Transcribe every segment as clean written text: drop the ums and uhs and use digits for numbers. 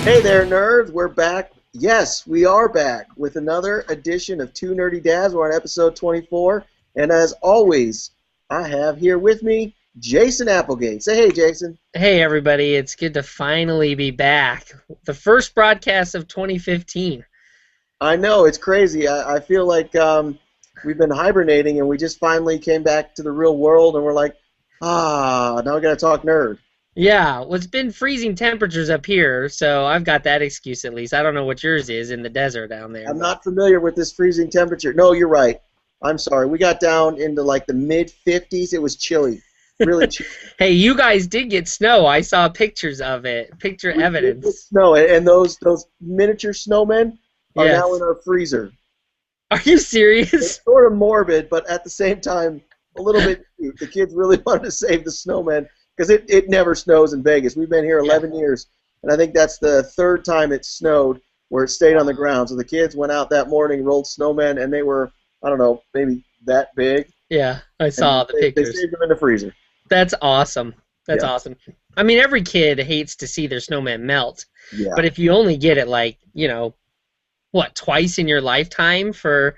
Hey there, nerds. We're back. Yes, we are back with another edition of Two Nerdy Dads. We're on episode 24. And as always, I have here with me Jason Applegate. Say hey, Jason. Hey everybody, it's good to finally be back. The first broadcast of 2015. I know, it's crazy. I feel like we've been hibernating and we just finally came back to the real world and we're like, now we got to talk nerd. Yeah, well, it's been freezing temperatures up here, so I've got that excuse at least. I don't know what yours is in the desert down there. I'm not familiar with this freezing temperature. No, you're right. I'm sorry. We got down into like the mid-50s. It was chilly. Really chilly. Hey, you guys did get snow. I saw pictures of it. Picture evidence. Snow, and those miniature snowmen are Yes. now in our freezer. Are you serious? It's sort of morbid, but at the same time, a little bit cute. The kids really wanted to save the snowmen because it never snows in Vegas. We've been here 11 years, and I think that's the third time it snowed where it stayed on the ground. So the kids went out that morning, rolled snowmen, and they were, I don't know, maybe that big. Yeah, I saw the pictures. They saved them in the freezer. That's awesome. That's Yeah. awesome. I mean, every kid hates to see their snowman melt, Yeah. but if you only get it like, what, twice in your lifetime for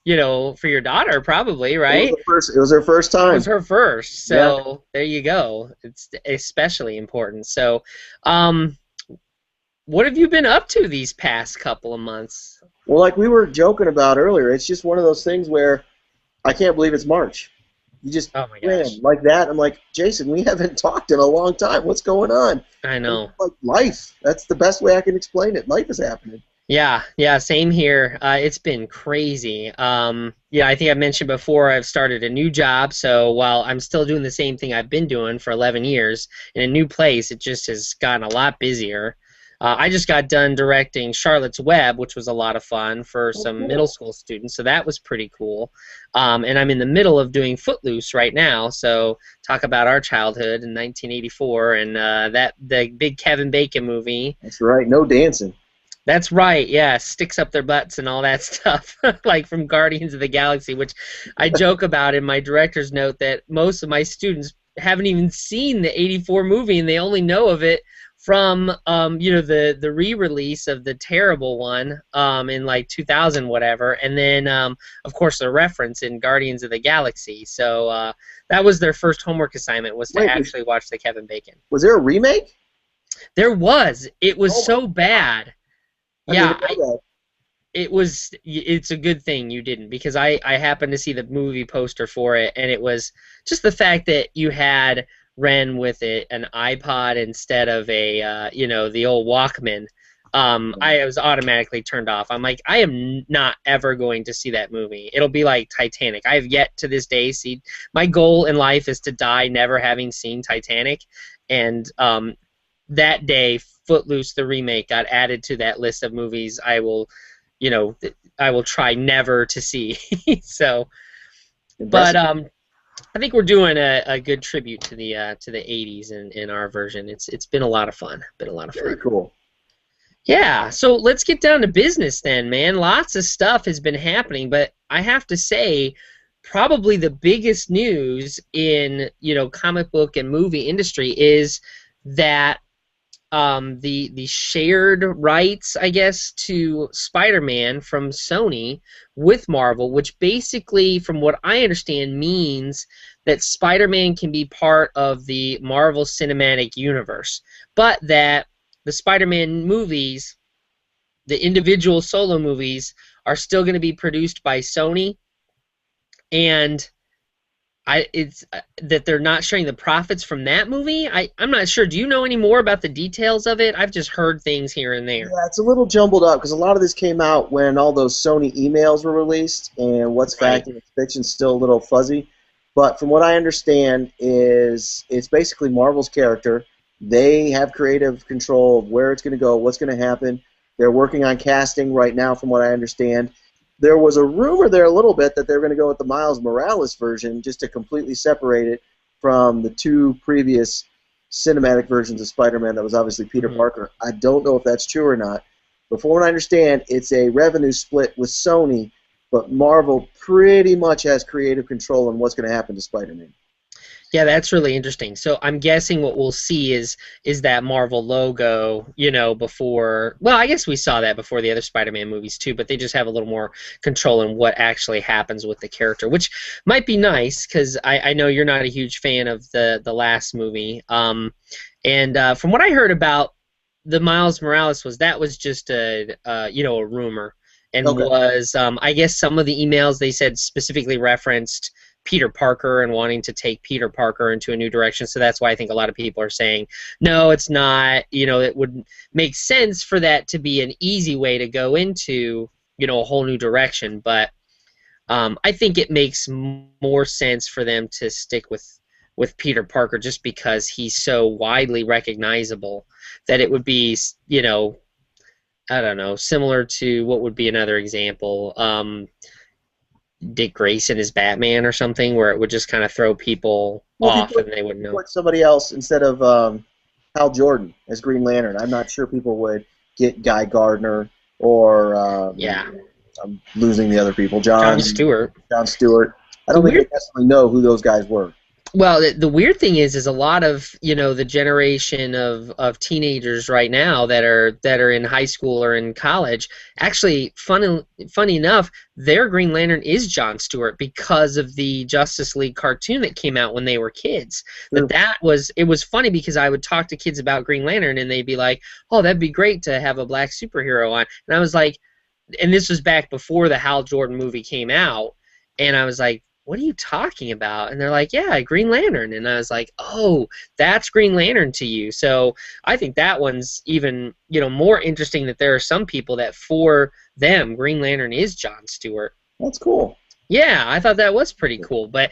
your daughter, probably, right? It was her first It time. was her first, so there you go. It's especially important. So, what have you been up to these past couple of months? Well, like we were joking about earlier, it's just one of those things where I can't believe it's March. You just Oh my gosh, like that. I'm like, Jason, we haven't talked in a long time. What's going on? I know. Like life. That's the best way I can explain it. Life is happening. Yeah, same here. It's been crazy. I think I mentioned before I've started a new job, so while I'm still doing the same thing I've been doing for 11 years, in a new place, it just has gotten a lot busier. I just got done directing Charlotte's Web, which was a lot of fun for some middle school students, so that was pretty cool. And I'm in the middle of doing Footloose right now, so talk about our childhood in 1984 and the big Kevin Bacon movie. That's right. No dancing. That's right, yeah, sticks up their butts and all that stuff, like from Guardians of the Galaxy, which I joke about in my director's note that most of my students haven't even seen the '84 movie and they only know of it from the re-release of the terrible one in like 2000 whatever, and then of course the reference in Guardians of the Galaxy. So that was their first homework assignment, was to actually watch the Kevin Bacon. Was there a remake? There was. It was so bad. Yeah, it's a good thing you didn't, because I happened to see the movie poster for it, and it was just the fact that you had Ren with an iPod instead of the old Walkman. I was automatically turned off. I'm like, I am not ever going to see that movie. It'll be like Titanic. I have yet to this day see. My goal in life is to die never having seen Titanic, and that day, Footloose, the remake, got added to that list of movies I will try never to see. So, but I think we're doing a good tribute to the '80s in our version. It's been a lot of fun. Very cool. Yeah, so let's get down to business then, man. Lots of stuff has been happening, but I have to say, probably the biggest news in comic book and movie industry is that the shared rights, I guess, to Spider-Man from Sony with Marvel, which basically, from what I understand, means that Spider-Man can be part of the Marvel Cinematic Universe, but that the Spider-Man movies, the individual solo movies, are still going to be produced by Sony, and it's that they're not sharing the profits from that movie. I'm not sure. Do you know any more about the details of it? I've just heard things here and there. Yeah, it's a little jumbled up because a lot of this came out when all those Sony emails were released, and what's fact and what's fiction is still a little fuzzy. But from what I understand is it's basically Marvel's character. They have creative control of where it's going to go, what's going to happen. They're working on casting right now, from what I understand. There was a rumor there a little bit that they were going to go with the Miles Morales version just to completely separate it from the two previous cinematic versions of Spider-Man that was obviously Peter Parker. I don't know if that's true or not. But from what I understand, it's a revenue split with Sony, but Marvel pretty much has creative control on what's going to happen to Spider-Man. Yeah, that's really interesting. So I'm guessing what we'll see is that Marvel logo, before. Well, I guess we saw that before the other Spider-Man movies too, but they just have a little more control in what actually happens with the character, which might be nice because I know you're not a huge fan of the last movie. And from what I heard about the Miles Morales was just a rumor, and Okay. was I guess some of the emails they said specifically referenced Peter Parker and wanting to take Peter Parker into a new direction. So that's why I think a lot of people are saying, no, it's not. It would make sense for that to be an easy way to go into, a whole new direction. But I think it makes more sense for them to stick with Peter Parker just because he's so widely recognizable that it would be, I don't know, similar to what would be another example. Dick Grayson as Batman or something, where it would just kind of throw people Well, if off and they wouldn't you know. put somebody else instead of Hal Jordan as Green Lantern, I'm not sure people would get Guy Gardner or Yeah, I'm losing the other people. John Stewart. John Stewart. I The don't think weird they necessarily know who those guys were. Well, the weird thing is a lot of the generation of teenagers right now that are in high school or in college. Actually, funny enough, their Green Lantern is John Stewart because of the Justice League cartoon that came out when they were kids. Sure. It was funny because I would talk to kids about Green Lantern and they'd be like, "Oh, that'd be great to have a black superhero on," and I was like, and this was back before the Hal Jordan movie came out, and I was like, what are you talking about? And they're like, yeah, Green Lantern. And I was like, oh, that's Green Lantern to you. So I think that one's even, more interesting that there are some people that for them, Green Lantern is John Stewart. That's cool. Yeah, I thought that was pretty cool. But,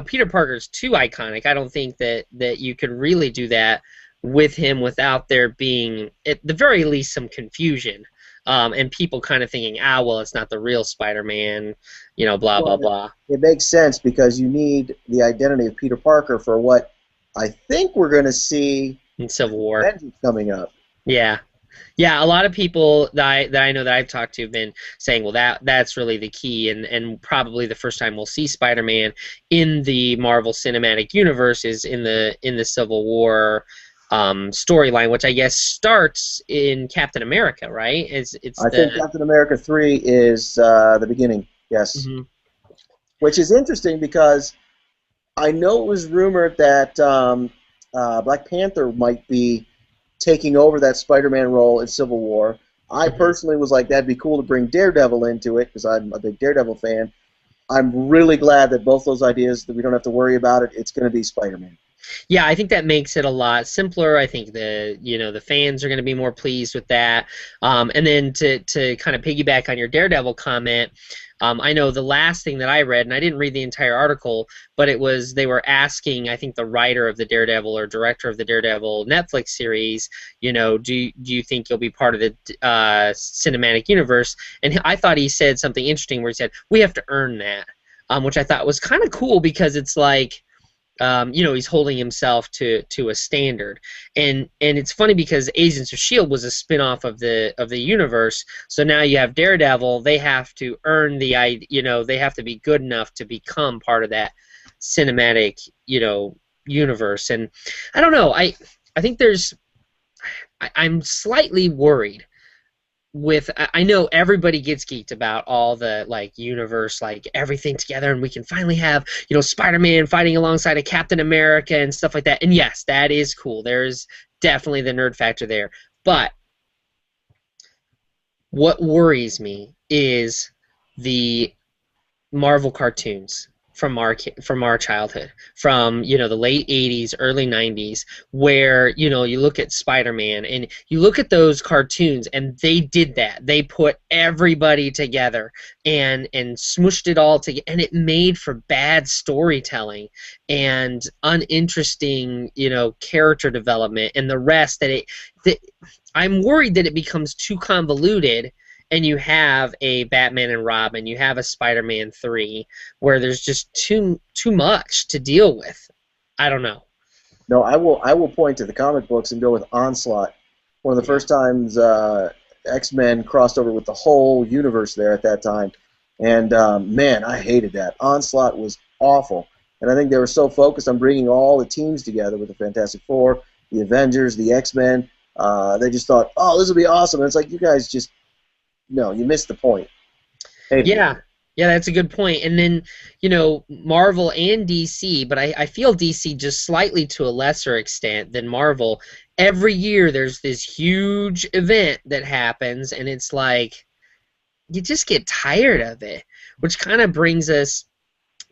Peter Parker's too iconic. I don't think that you could really do that with him without there being, at the very least, some confusion. And people kind of thinking, well, it's not the real Spider-Man, blah, blah, blah. It makes sense because you need the identity of Peter Parker for what I think we're going to see In Civil War. Avengers coming up. Yeah. Yeah, a lot of people that I know that I've talked to have been saying, well, that's really the key, and probably the first time we'll see Spider-Man in the Marvel Cinematic Universe is in the Civil War storyline, which I guess starts in Captain America, right? I think Captain America 3 is the beginning, yes. Mm-hmm. Which is interesting because I know it was rumored that Black Panther might be taking over that Spider-Man role in Civil War. I personally was like, that'd be cool to bring Daredevil into it because I'm a big Daredevil fan. I'm really glad that both those ideas, that we don't have to worry about it, it's going to be Spider-Man. Yeah, I think that makes it a lot simpler. I think the fans are going to be more pleased with that. And then to kind of piggyback on your Daredevil comment, I know the last thing that I read, and I didn't read the entire article, but it was they were asking, I think, the writer of the Daredevil or director of the Daredevil Netflix series, do you think you'll be part of the cinematic universe? And I thought he said something interesting where he said, we have to earn that, which I thought was kind of cool because it's like, he's holding himself to a standard, and it's funny because Agents of S.H.I.E.L.D. was a spin-off of the universe. So now you have Daredevil. They have to earn they have to be good enough to become part of that cinematic universe. And I don't know. I think I'm slightly worried. I know everybody gets geeked about all the universe, everything together, and we can finally have Spider-Man fighting alongside a Captain America and stuff like that. And yes, that is cool. There's definitely the nerd factor there. But what worries me is the Marvel cartoons from our childhood, from the late 80s, early 90s, where you look at Spider-Man and you look at those cartoons, and they did that. They put everybody together and smushed it all together, and it made for bad storytelling and uninteresting character development and the rest. I'm worried that it becomes too convoluted. And you have a Batman and Robin, you have a Spider-Man 3, where there's just too much to deal with. I don't know. No, I will point to the comic books and go with Onslaught. One of the first times X-Men crossed over with the whole universe there at that time. And, man, I hated that. Onslaught was awful. And I think they were so focused on bringing all the teams together with the Fantastic Four, the Avengers, the X-Men. They just thought, oh, this will be awesome. And it's like, you guys just, no, you missed the point. Yeah. Yeah, that's a good point. And then, Marvel and DC, but I feel DC just slightly to a lesser extent than Marvel. Every year there's this huge event that happens, and it's like, you just get tired of it, which kind of brings us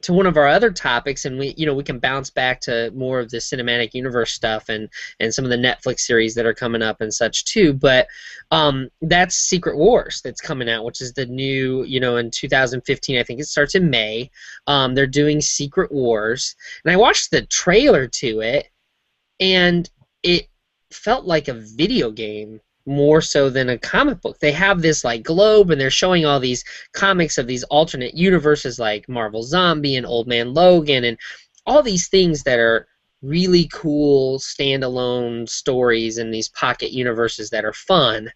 to one of our other topics, and we can bounce back to more of the cinematic universe stuff and some of the Netflix series that are coming up and such too. But that's Secret Wars that's coming out, which is the new, in 2015. I think it starts in May. They're doing Secret Wars, and I watched the trailer to it, and it felt like a video game more so than a comic book. They have this like globe, and they're showing all these comics of these alternate universes like Marvel Zombie and Old Man Logan and all these things that are really cool standalone stories in these pocket universes that are fun.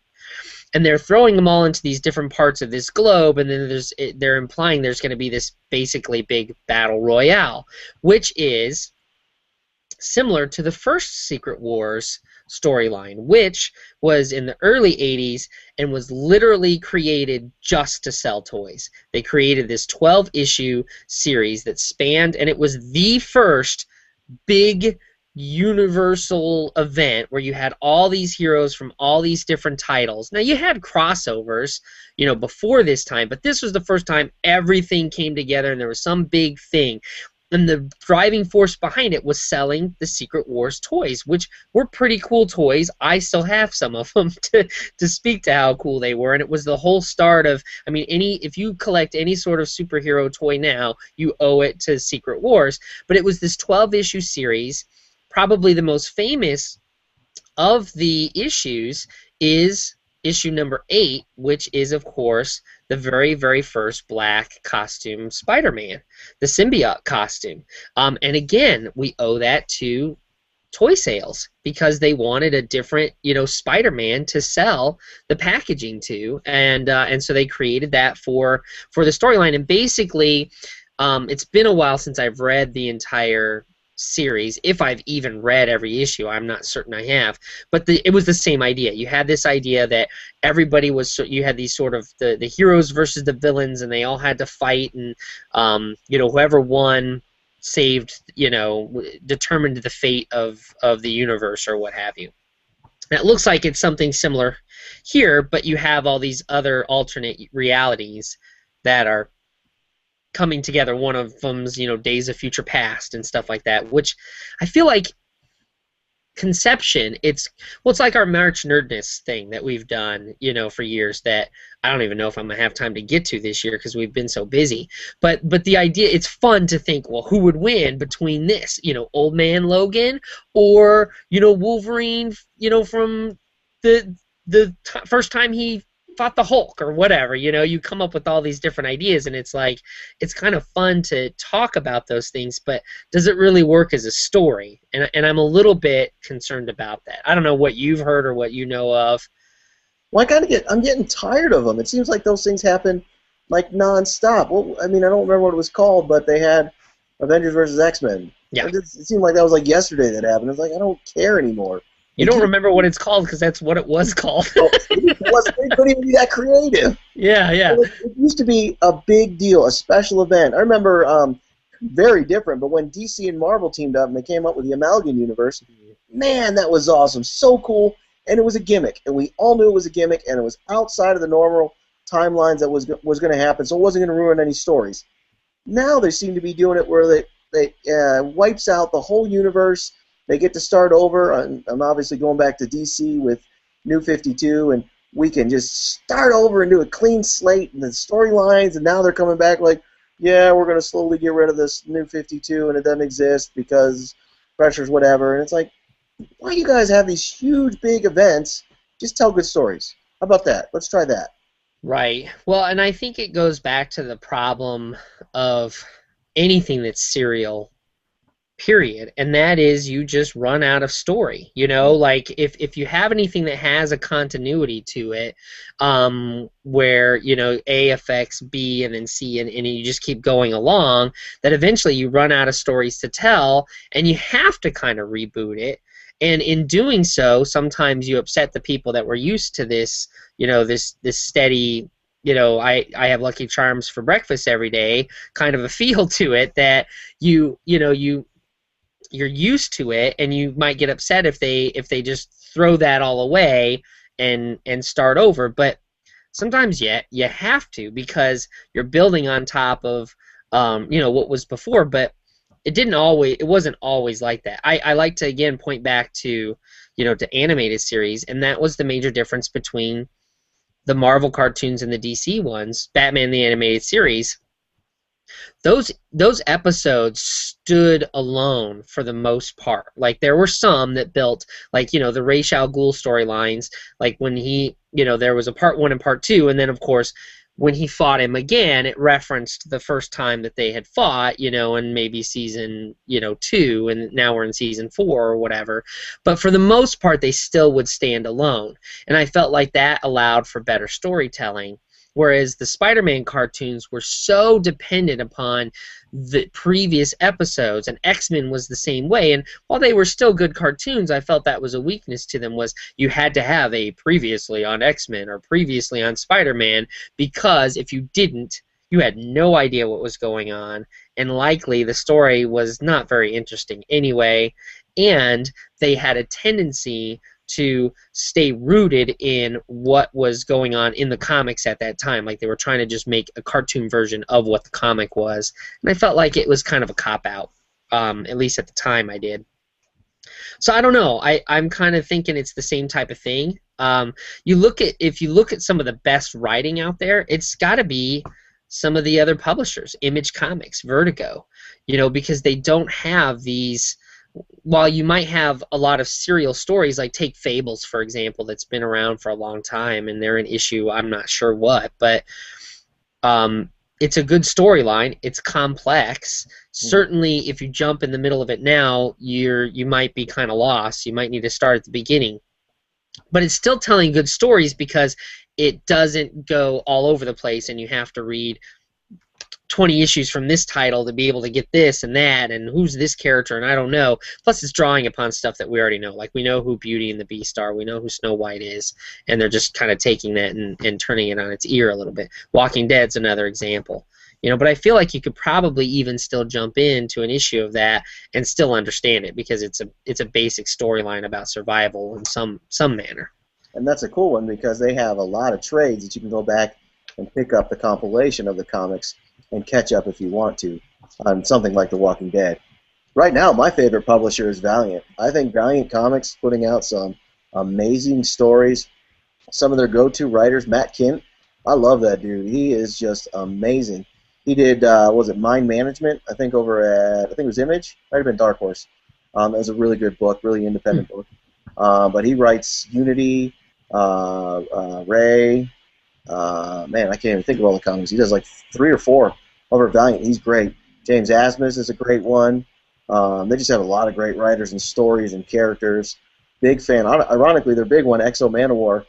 And they're throwing them all into these different parts of this globe, and then they're implying there's going to be this basically big battle royale, which is similar to the first Secret Wars storyline, which was in the early 80s and was literally created just to sell toys. They created this 12-issue series that spanned, and it was the first big universal event where you had all these heroes from all these different titles. Now, you had crossovers, before this time, but this was the first time everything came together and there was some big thing. And the driving force behind it was selling the Secret Wars toys, which were pretty cool toys. I still have some of them to speak to how cool they were. And it was the whole start of, if you collect any sort of superhero toy now, you owe it to Secret Wars. But it was this 12-issue series. Probably the most famous of the issues is issue number 8, which is, of course, the very, very first black costume Spider-Man, the symbiote costume. And again, we owe that to toy sales because they wanted a different, Spider-Man to sell the packaging to, and so they created that for the storyline. And basically, it's been a while since I've read the entire series, if I've even read every issue. I'm not certain I have, but it was the same idea. You had this idea that everybody was, you had these sort of the heroes versus the villains, and they all had to fight, and whoever won saved, determined the fate of the universe or what have you. Now, it looks like it's something similar here, but you have all these other alternate realities that are coming together. One of them's, Days of Future Past and stuff like that, which I feel like conception, it's like our March Nerdness thing that we've done, for years, that I don't even know if I'm gonna have time to get to this year because we've been so busy. But the idea, it's fun to think, well, who would win between this, Old Man Logan or, Wolverine, from the first time he fought the Hulk or whatever. You come up with all these different ideas, and it's like, it's kind of fun to talk about those things, but does it really work as a story? And I'm a little bit concerned about that. I don't know what you've heard or what you know of. Well, I'm getting tired of them. It seems like those things happen like nonstop. Well, I don't remember what it was called, but they had Avengers versus X-Men. Yeah. It seemed like that was like yesterday that happened. It's like, I don't care anymore. You don't remember what it's called because that's what it was called. They couldn't even be that creative. Yeah. It used to be a big deal, a special event. I remember, very different, but when DC and Marvel teamed up and they came up with the Amalgam Universe, man, that was awesome. So cool. And it was a gimmick, and we all knew it was a gimmick, and it was outside of the normal timelines that was going to happen, so it wasn't going to ruin any stories. Now they seem to be doing it where they wipes out the whole universe. They get to start over. I'm obviously going back to DC with New 52, and we can just start over and do a clean slate and the storylines, and now they're coming back like, yeah, we're going to slowly get rid of this New 52, and it doesn't exist because pressures, whatever. And it's like, why do you guys have these huge, big events? Just tell good stories. How about that? Let's try that. Right. Well, and I think it goes back to the problem of anything that's serial period, and that is you just run out of story. Like if you have anything that has a continuity to it, where A affects B and then C, and you just keep going along, that eventually you run out of stories to tell, and you have to kind of reboot it. And in doing so, sometimes you upset the people that were used to this, this steady, I have Lucky Charms for breakfast every day kind of a feel to it, that you're used to it, and you might get upset if they just throw that all away and start over. But sometimes you have to, because you're building on top of what was before. But it wasn't always like that. I like to again point back to to animated series, and that was the major difference between the Marvel cartoons and the DC ones. Batman the Animated Series, those episodes stood alone for the most part. Like, there were some that built, like, the Ra's al Ghul storylines, like when there was a part 1 and part 2, and then of course when he fought him again, it referenced the first time that they had fought, in maybe season 2, and now we're in season 4 or whatever. But for the most part, they still would stand alone, and I felt like that allowed for better storytelling. Whereas the Spider-Man cartoons were so dependent upon the previous episodes, and X-Men was the same way. And while they were still good cartoons, I felt that was a weakness to them, was you had to have a previously on X-Men or previously on Spider-Man, because if you didn't, you had no idea what was going on, and likely the story was not very interesting anyway, and they had a tendency to stay rooted in what was going on in the comics at that time. Like, they were trying to just make a cartoon version of what the comic was. And I felt like it was kind of a cop-out, at least at the time I did. So I don't know. I'm kind of thinking it's the same type of thing. If you look at some of the best writing out there, it's got to be some of the other publishers, Image Comics, Vertigo, because they don't have these. While you might have a lot of serial stories, like take Fables, for example, that's been around for a long time, and they're an issue, I'm not sure what, but it's a good storyline. It's complex. Certainly, if you jump in the middle of it now, you might be kind of lost. You might need to start at the beginning. But it's still telling good stories, because it doesn't go all over the place, and you have to read 20 issues from this title to be able to get this and that, and who's this character, and I don't know. Plus, it's drawing upon stuff that we already know. Like, we know who Beauty and the Beast are, we know who Snow White is, and they're just kind of taking that and turning it on its ear a little bit. Walking Dead's another example. But I feel like you could probably even still jump into an issue of that and still understand it, because it's a basic storyline about survival in some manner. And that's a cool one, because they have a lot of trades that you can go back and pick up the compilation of the comics and catch up if you want to on something like The Walking Dead. Right now, my favorite publisher is Valiant. I think Valiant Comics putting out some amazing stories. Some of their go-to writers, Matt Kint, I love that dude. He is just amazing. He did, was it Mind Management? I think over at, I think it was Image. Might have been Dark Horse. It was a really good book, really independent book. But he writes Unity, Ray. Man, I can't even think of all the comics. He does like 3 or 4 over at Valiant. He's great. James Asmus is a great one. They just have a lot of great writers and stories and characters. Big fan. Ironically, their big one, Exo Manowar,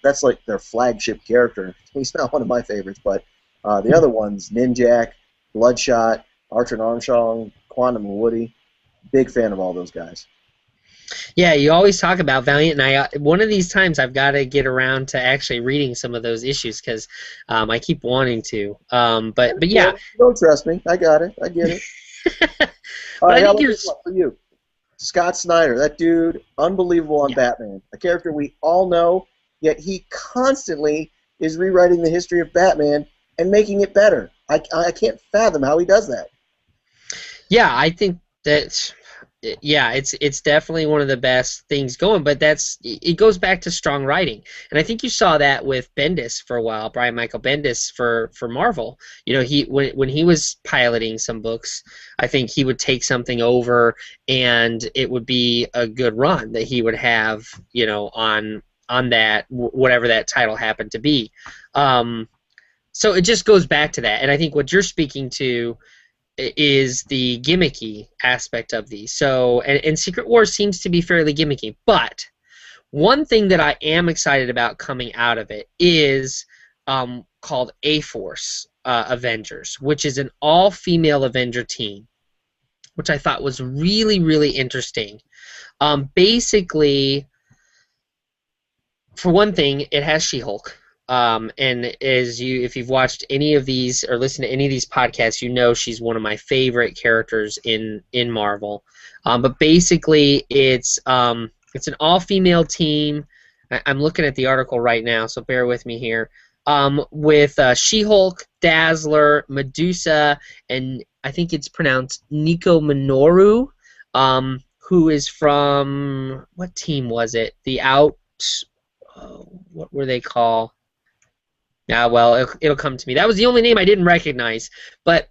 that's like their flagship character. He's not one of my favorites, but the other ones, Ninjak, Bloodshot, Archer and Armstrong, Quantum and Woody, big fan of all those guys. Yeah, you always talk about Valiant, and one of these times I've got to get around to actually reading some of those issues, because I keep wanting to. But yeah. Don't trust me. I got it. I get it. All right, I think you're for you. Scott Snyder, that dude, unbelievable on Batman. A character we all know, yet he constantly is rewriting the history of Batman and making it better. I can't fathom how he does that. Yeah, I think that's... Yeah, it's definitely one of the best things going, but it goes back to strong writing, and I think you saw that with Bendis for a while, Brian Michael Bendis for Marvel. When he was piloting some books, I think he would take something over, and it would be a good run that he would have, on that, whatever that title happened to be. So it just goes back to that, and I think what you're speaking to is the gimmicky aspect of these. So, and Secret Wars seems to be fairly gimmicky. But one thing that I am excited about coming out of it is called A-Force Avengers, which is an all-female Avenger team, which I thought was really, really interesting. Basically, for one thing, it has She-Hulk. And if you've watched any of these or listened to any of these podcasts, you know she's one of my favorite characters in Marvel. But basically, it's an all-female team. I'm looking at the article right now, so bear with me here. With She-Hulk, Dazzler, Medusa, and I think it's pronounced Nico Minoru, who is from, what team was it? What were they called? Well, it'll come to me. That was the only name I didn't recognize. But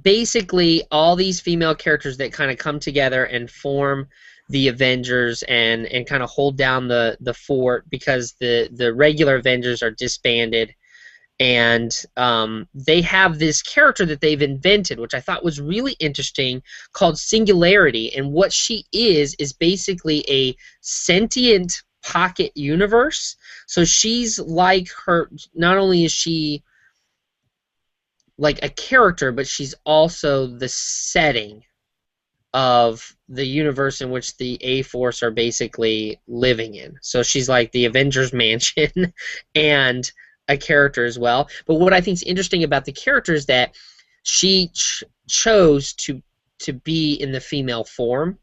basically, all these female characters that kind of come together and form the Avengers and kind of hold down the fort because the regular Avengers are disbanded. And they have this character that they've invented, which I thought was really interesting, called Singularity. And what she is basically a sentient pocket universe. So she's like her. Not only is she like a character, but she's also the setting of the universe in which the A-Force are basically living in. So she's like the Avengers Mansion and a character as well. But what I think is interesting about the character is that she chose to be in the female form,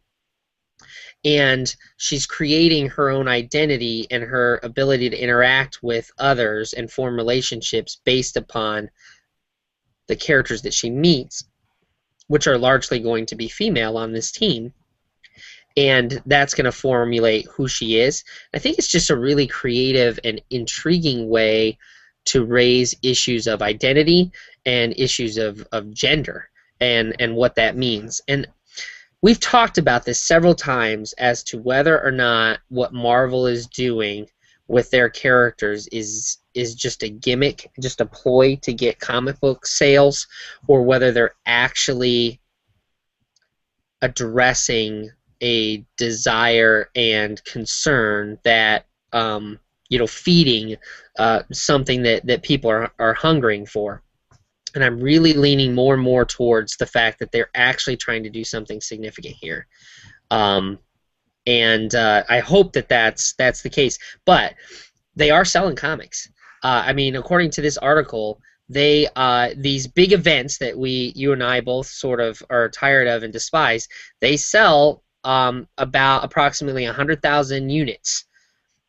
and she's creating her own identity and her ability to interact with others and form relationships based upon the characters that she meets, which are largely going to be female on this team. And that's going to formulate who she is. I think it's just a really creative and intriguing way to raise issues of identity and issues of gender and what that means. And we've talked about this several times as to whether or not what Marvel is doing with their characters is just a gimmick, just a ploy to get comic book sales, or whether they're actually addressing a desire and concern that feeding something that people are hungering for. And I'm really leaning more and more towards the fact that they're actually trying to do something significant here. And I hope that that's the case. But they are selling comics. I mean, according to this article, these big events that you and I both sort of are tired of and despise, they sell about approximately 100,000 units.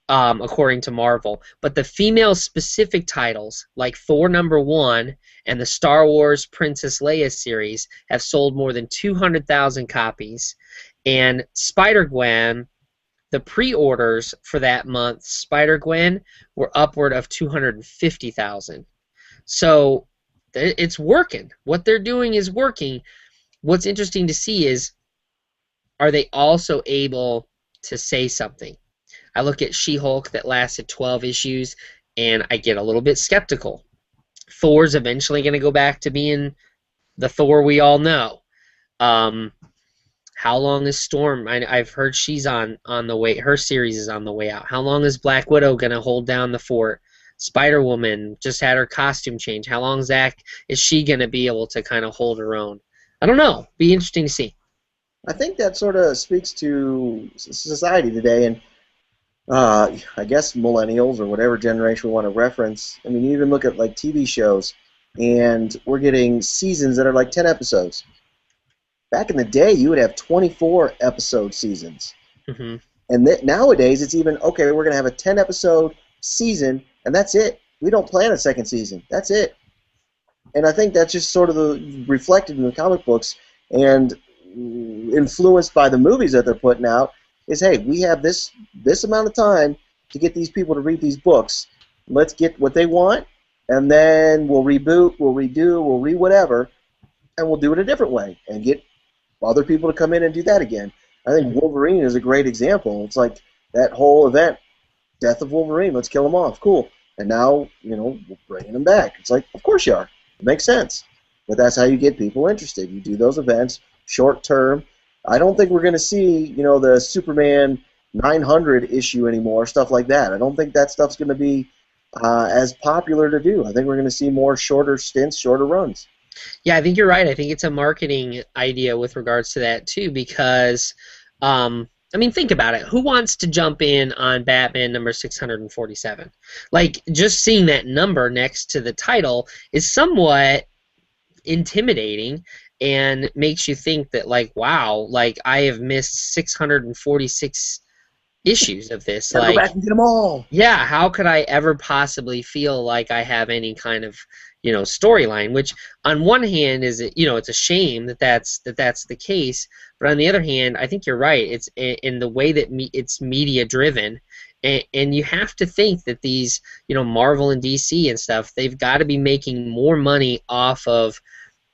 According to Marvel. But the female-specific titles, like Thor #1 and the Star Wars Princess Leia series, have sold more than 200,000 copies. And Spider-Gwen, the pre-orders for that month, Spider-Gwen, were upward of 250,000. So it's working. What they're doing is working. What's interesting to see is, are they also able to say something? I look at She-Hulk that lasted 12 issues, and I get a little bit skeptical. Thor's eventually going to go back to being the Thor we all know. How long is Storm? I've heard she's on the way. Her series is on the way out. How long is Black Widow going to hold down the fort? Spider-Woman just had her costume change. How long is she going to be able to kind of hold her own? I don't know. Be interesting to see. I think that sort of speaks to society today, and I guess millennials or whatever generation we want to reference. I mean, you even look at like TV shows, and we're getting seasons that are like 10 episodes. Back in the day, you would have 24-episode seasons. Mm-hmm. And nowadays, it's even, okay, we're going to have a 10-episode season, and that's it. We don't plan a second season. That's it. And I think that's just sort of reflected in the comic books and influenced by the movies that they're putting out. Is, hey, we have this amount of time to get these people to read these books. Let's get what they want, and then we'll reboot, we'll redo, we'll whatever, and we'll do it a different way and get other people to come in and do that again. I think Wolverine is a great example. It's like that whole event, Death of Wolverine, let's kill him off, cool. And now, we're bringing him back. It's like, of course you are. It makes sense. But that's how you get people interested. You do those events short term. I don't think we're going to see, the Superman 900 issue anymore, stuff like that. I don't think that stuff's going to be as popular to do. I think we're going to see more shorter stints, shorter runs. Yeah, I think you're right. I think it's a marketing idea with regards to that too, because, think about it. Who wants to jump in on Batman number 647? Like, just seeing that number next to the title is somewhat intimidating and makes you think that, like, wow, like, I have missed 646 issues of this. Gotta like, go back and get them all. Yeah, how could I ever possibly feel like I have any kind of, storyline? Which, on one hand, is it's a shame that that's the case, but on the other hand, I think you're right. It's in the way that it's media driven, and you have to think that these, Marvel and DC and stuff, they've got to be making more money off of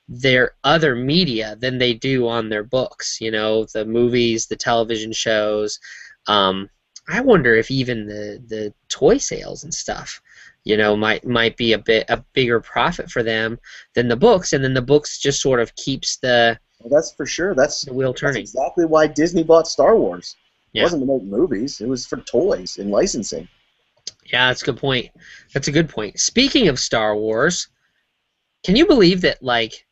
their other media than they do on their books. The movies, the television shows. I wonder if even the toy sales and stuff, might be a bigger profit for them than the books, and then the books just sort of keeps the that's for sure. That's the wheel turning. That's exactly why Disney bought Star Wars. It Yeah. wasn't to make movies; it was for toys and licensing. Yeah, that's a good point. That's a good point. Speaking of Star Wars, can you believe that, like,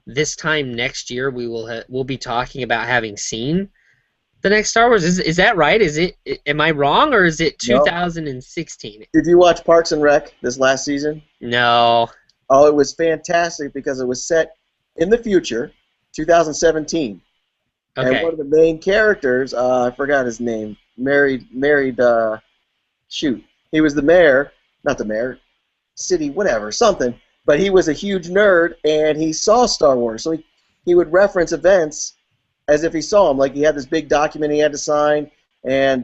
this time next year we'll be talking about having seen the next Star Wars? Is that right? Am I wrong, or is it 2016? No. Did you watch Parks and Rec this last season? No. Oh, it was fantastic because it was set in the future, 2017. Okay. And one of the main characters, I forgot his name, married, he was the mayor, not the mayor, city, whatever, something, but he was a huge nerd, and he saw Star Wars, so he would reference events as if he saw them. Like, he had this big document he had to sign, and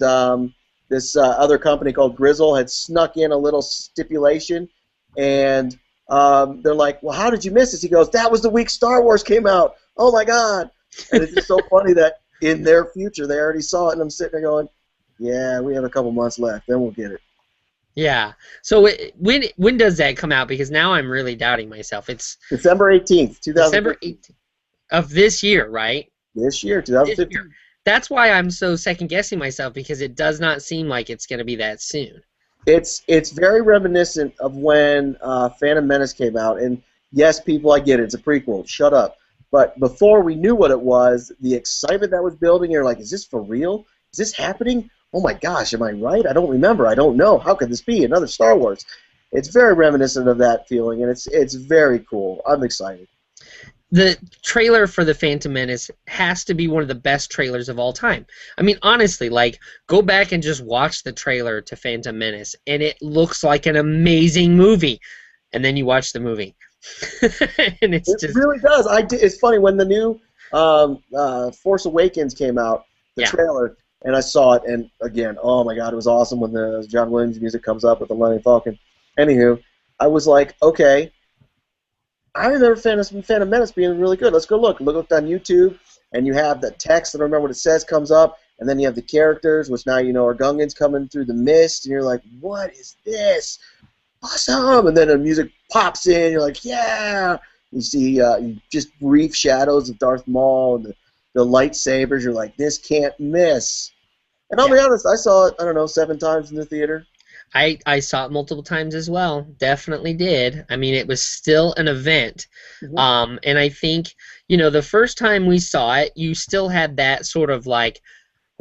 this other company called Grizzle had snuck in a little stipulation, and they're like, well, how did you miss this? He goes, that was the week Star Wars came out. Oh, my God. And it's just so funny that in their future they already saw it, and I'm sitting there going, yeah, we have a couple months left, then we'll get it. Yeah. So when does that come out? Because now I'm really doubting myself. It's December 18th, 2015. December 18th of this year, right? This year, 2015. This year. That's why I'm so second-guessing myself, because it does not seem like it's going to be that soon. It's very reminiscent of when Phantom Menace came out, and yes, people, I get it, it's a prequel, shut up. But before we knew what it was, the excitement that was building, you're like, is this for real? Is this happening? Oh my gosh, am I right? I don't remember. I don't know. How could this be? Another Star Wars. It's very reminiscent of that feeling, and it's very cool. I'm excited. The trailer for The Phantom Menace has to be one of the best trailers of all time. I mean, honestly, like, go back and just watch the trailer to Phantom Menace, and it looks like an amazing movie. And then you watch the movie. And it really does. It's funny, when the new Force Awakens came out, the trailer, and I saw it, and again, oh my God, it was awesome when the John Williams music comes up with the Millennium Falcon. Anywho, I was like, okay, I remember Phantom Menace being really good. Let's go look. Look on YouTube, and you have the text, I don't remember what it says, comes up, and then you have the characters, which now you know are Gungans coming through the mist, and you're like, what is this? Awesome! And then the music pops in, you're like, yeah! You see just brief shadows of Darth Maul and the lightsabers, you're like, this can't miss. And I'll be honest, I saw it, I don't know, 7 times in the theater. I saw it multiple times as well. Definitely did. I mean, it was still an event. Mm-hmm. And I think, the first time we saw it, you still had that sort of like,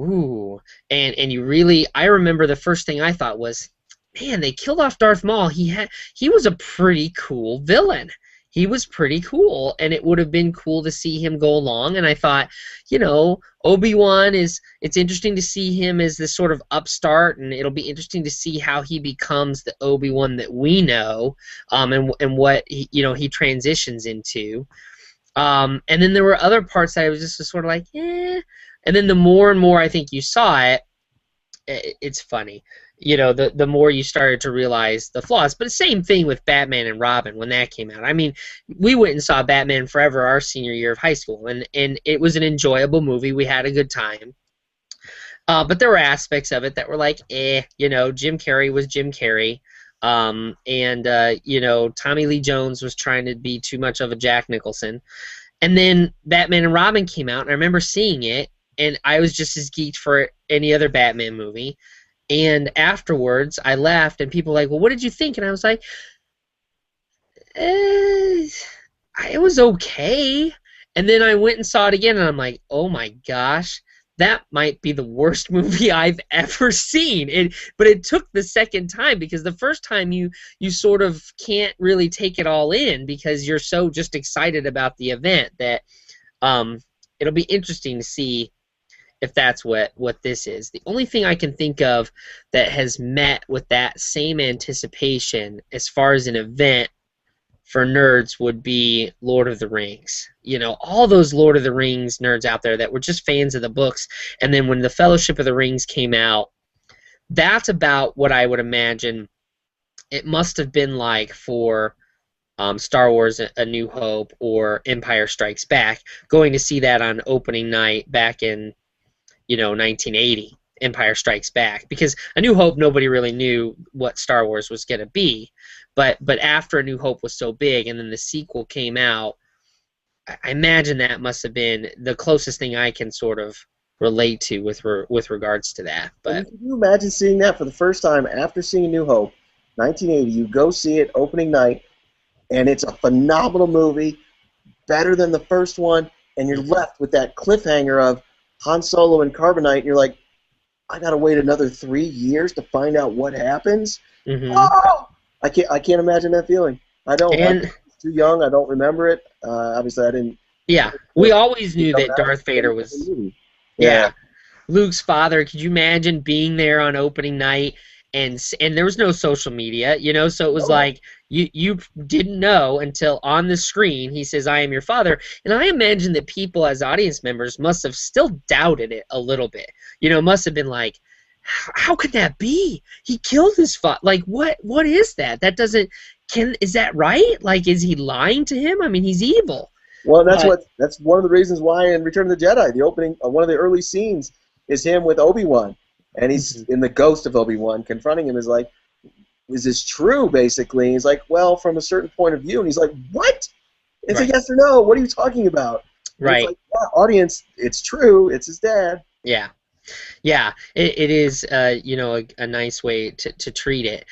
ooh. And you really, I remember the first thing I thought was, man, they killed off Darth Maul. He was a pretty cool villain. He was pretty cool, and it would have been cool to see him go along. And I thought, Obi-Wan it's interesting to see him as this sort of upstart, and it'll be interesting to see how he becomes the Obi-Wan that we know, and what he transitions into. And then there were other parts that I was just sort of like, eh. And then the more and more I think you saw it, it's funny. The more you started to realize the flaws. But the same thing with Batman and Robin when that came out. I mean, we went and saw Batman Forever our senior year of high school, and it was an enjoyable movie. We had a good time. But there were aspects of it that were like, Jim Carrey was Jim Carrey. And you know, Tommy Lee Jones was trying to be too much of a Jack Nicholson. And then Batman and Robin came out, and I remember seeing it, and I was just as geeked for any other Batman movie. And afterwards, I left, and people were like, well, what did you think? And I was like, it was okay. And then I went and saw it again, and I'm like, oh my gosh, that might be the worst movie I've ever seen. But it took the second time, because the first time you sort of can't really take it all in because you're so just excited about the event that it'll be interesting to see if that's what this is. The only thing I can think of that has met with that same anticipation as far as an event for nerds would be Lord of the Rings. You know, all those Lord of the Rings nerds out there that were just fans of the books, and then when the Fellowship of the Rings came out, that's about what I would imagine it must have been like for Star Wars A New Hope or Empire Strikes Back, going to see that on opening night back in, you know, 1980, Empire Strikes Back, because A New Hope, nobody really knew what Star Wars was going to be, but after A New Hope was so big and then the sequel came out, I imagine that must have been the closest thing I can sort of relate to with regards to that. But can you imagine seeing that for the first time after seeing A New Hope, 1980? You go see it opening night, and it's a phenomenal movie, better than the first one, and you're left with that cliffhanger of Han Solo and Carbonite, and you're like, I gotta wait another 3 years to find out what happens. mm-hmm. Oh! I can't imagine that feeling. I don't. And I'm too young. I don't remember it. Obviously, I didn't. Yeah, we always knew that Darth Vader was. Yeah, Luke's father. Could you imagine being there on opening night, and there was no social media, you know, so it was like you didn't know until on the screen he says, "I am your father," and I imagine that people as audience members must have still doubted it a little bit. You know, must have been like, how could that be? He killed his father. Like, what is that? That doesn't. Is that right? Like, is he lying to him? I mean, he's evil. Well, that's one of the reasons why in Return of the Jedi, the opening, one of the early scenes is him with Obi-Wan, and he's in the ghost of Obi-Wan confronting him. Is like, is this true? Basically, and he's like, well, from a certain point of view, and he's like, what? It's a yes or no. What are you talking about? Right. It's like, yeah, audience, it's true. It's his dad. Yeah. Yeah, it is, you know, a nice way to treat it.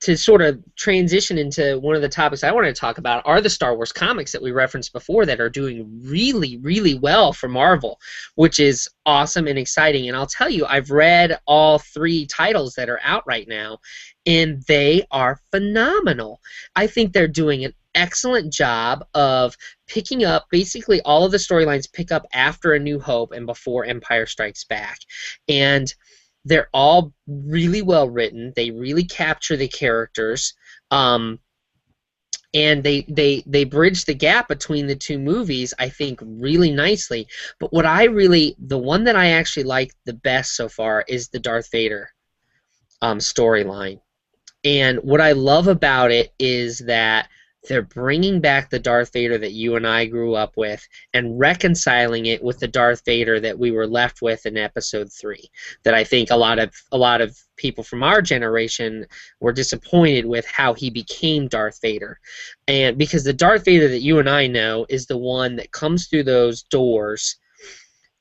To sort of transition into one of the topics I want to talk about are the Star Wars comics that we referenced before that are doing really, really well for Marvel, which is awesome and exciting. And I'll tell you, I've read all 3 titles that are out right now, and they are phenomenal. I think they're doing an excellent job of picking up basically all of the storylines pick up after A New Hope and before Empire Strikes Back, and they're all really well written. They really capture the characters, and they bridge the gap between the 2 movies, I think, really nicely. But the one that I actually like the best so far is the Darth Vader storyline, and what I love about it is that they're bringing back the Darth Vader that you and I grew up with and reconciling it with the Darth Vader that we were left with in Episode 3. That I think a lot of people from our generation were disappointed with how he became Darth Vader. And because the Darth Vader that you and I know is the one that comes through those doors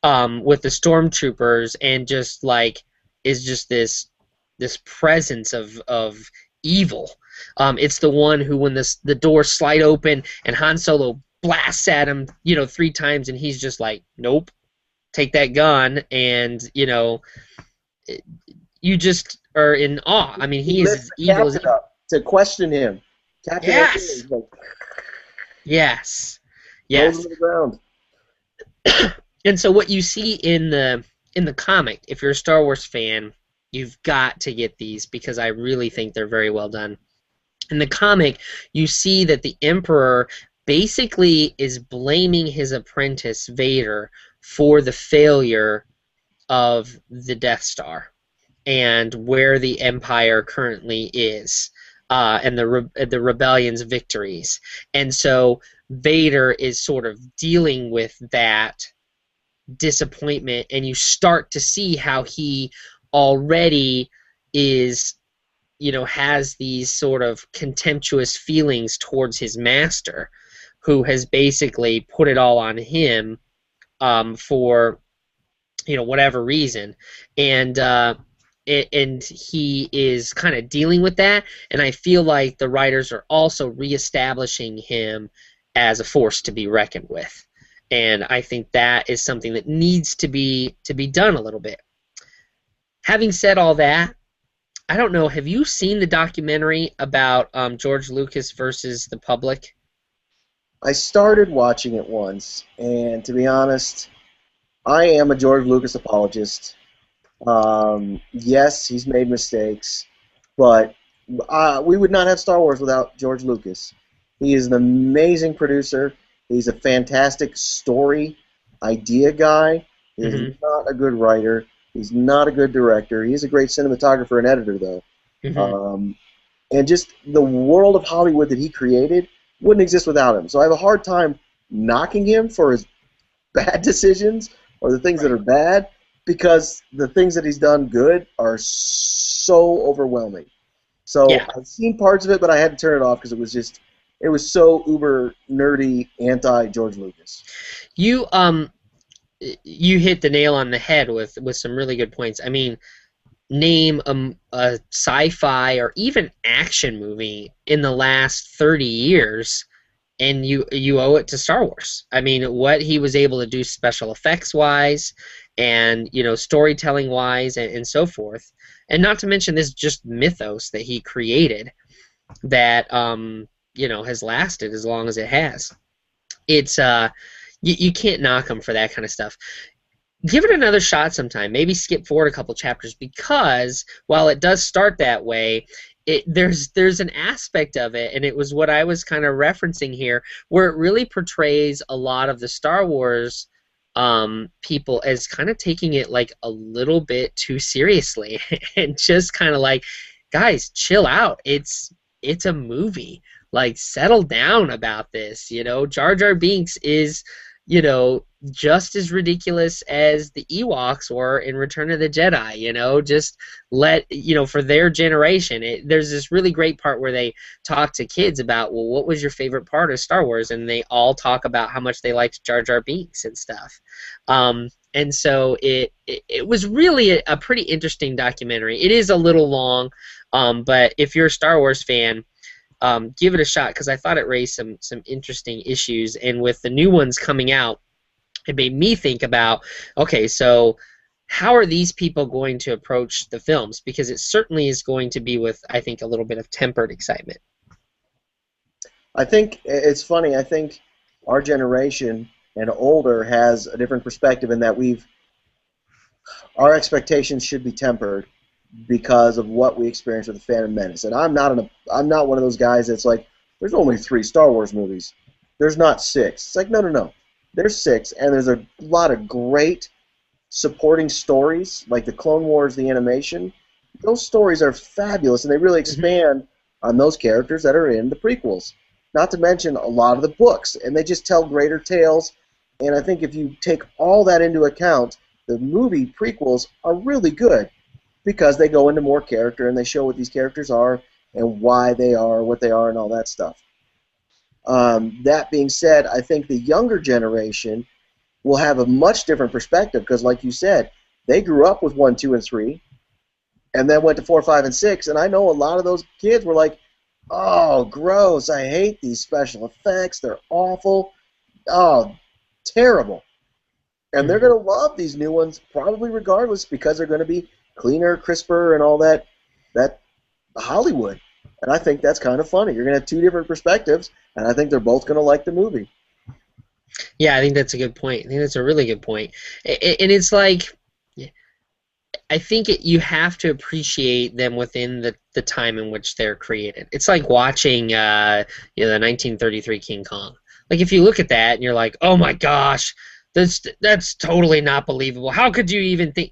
with the stormtroopers and just like is just this presence of evil. It's the one who, when the doors slide open and Han Solo blasts at him, you know, 3 times, and he's just like, nope, take that gun, and you know, you just are in awe. I mean, he is as evil as to question him. Captain yes. Like, yes. Goes to the ground. And so, what you see in the comic, if you're a Star Wars fan, you've got to get these because I really think they're very well done. In the comic, you see that the Emperor basically is blaming his apprentice, Vader, for the failure of the Death Star and where the Empire currently is, and the rebellion's victories. And so Vader is sort of dealing with that disappointment, and you start to see how he already is has these sort of contemptuous feelings towards his master, who has basically put it all on him for whatever reason, and and he is kind of dealing with that, and I feel like the writers are also reestablishing him as a force to be reckoned with, and I think that is something that needs to be done a little bit. Having said all that, I don't know, have you seen the documentary about George Lucas versus the public? I started watching it once, and to be honest, I am a George Lucas apologist. Yes, he's made mistakes, but we would not have Star Wars without George Lucas. He is an amazing producer. He's a fantastic story idea guy. He's Mm-hmm. not a good writer. He's not a good director. He's a great cinematographer and editor, though. Mm-hmm. Um, and just the world of Hollywood that he created wouldn't exist without him. So I have a hard time knocking him for his bad decisions or the things that Right. are bad, because the things that he's done good are so overwhelming. So Yeah. I've seen parts of it, but I had to turn it off because it was so uber nerdy anti George Lucas. You you hit the nail on the head with some really good points. I mean, name a sci-fi or even action movie in the last 30 years, and you owe it to Star Wars. I mean, what he was able to do special effects wise, and storytelling wise, and so forth, and not to mention this just mythos that he created that has lasted as long as it has. It's you can't knock him for that kind of stuff. Give it another shot sometime. Maybe skip forward a couple chapters, because while it does start that way, there's an aspect of it, and it was what I was kind of referencing here, where it really portrays a lot of the Star Wars people as kind of taking it like a little bit too seriously, and just kind of like, guys, chill out. It's a movie. Like, settle down about this. Jar Jar Binks is just as ridiculous as the Ewoks were in Return of the Jedi. Just for their generation. There's this really great part where they talk to kids about, well, what was your favorite part of Star Wars? And they all talk about how much they liked Jar Jar Binks and stuff. And so it was really a pretty interesting documentary. It is a little long, but if you're a Star Wars fan, give it a shot, because I thought it raised some interesting issues, and with the new ones coming out, it made me think about, okay, so how are these people going to approach the films? Because it certainly is going to be with, I think, a little bit of tempered excitement. I think it's funny. I think our generation and older has a different perspective in that our expectations should be tempered because of what we experienced with the Phantom Menace. And I'm not one of those guys that's like, there's only 3 Star Wars movies. There's not 6. It's like, no. There's 6, and there's a lot of great supporting stories, like the Clone Wars, the animation. Those stories are fabulous, and they really expand on those characters that are in the prequels. Not to mention a lot of the books, and they just tell greater tales. And I think if you take all that into account, the movie prequels are really good, because they go into more character and they show what these characters are and why they are what they are and all that stuff. That being said, I think the younger generation will have a much different perspective, because, like you said, they grew up with 1, 2, and 3, and then went to 4, 5, and 6, and I know a lot of those kids were like, oh, gross, I hate these special effects, they're awful, oh, terrible. And they're going to love these new ones, probably regardless, because they're going to be cleaner, crisper, and all that Hollywood. And I think that's kind of funny. You're going to have 2 different perspectives, and I think they're both going to like the movie. Yeah, I think that's a good point. I think that's a really good point. And it's like, I think you have to appreciate them within the time in which they're created. It's like watching the 1933 King Kong. Like, if you look at that and you're like, oh my gosh, that's totally not believable. How could you even think?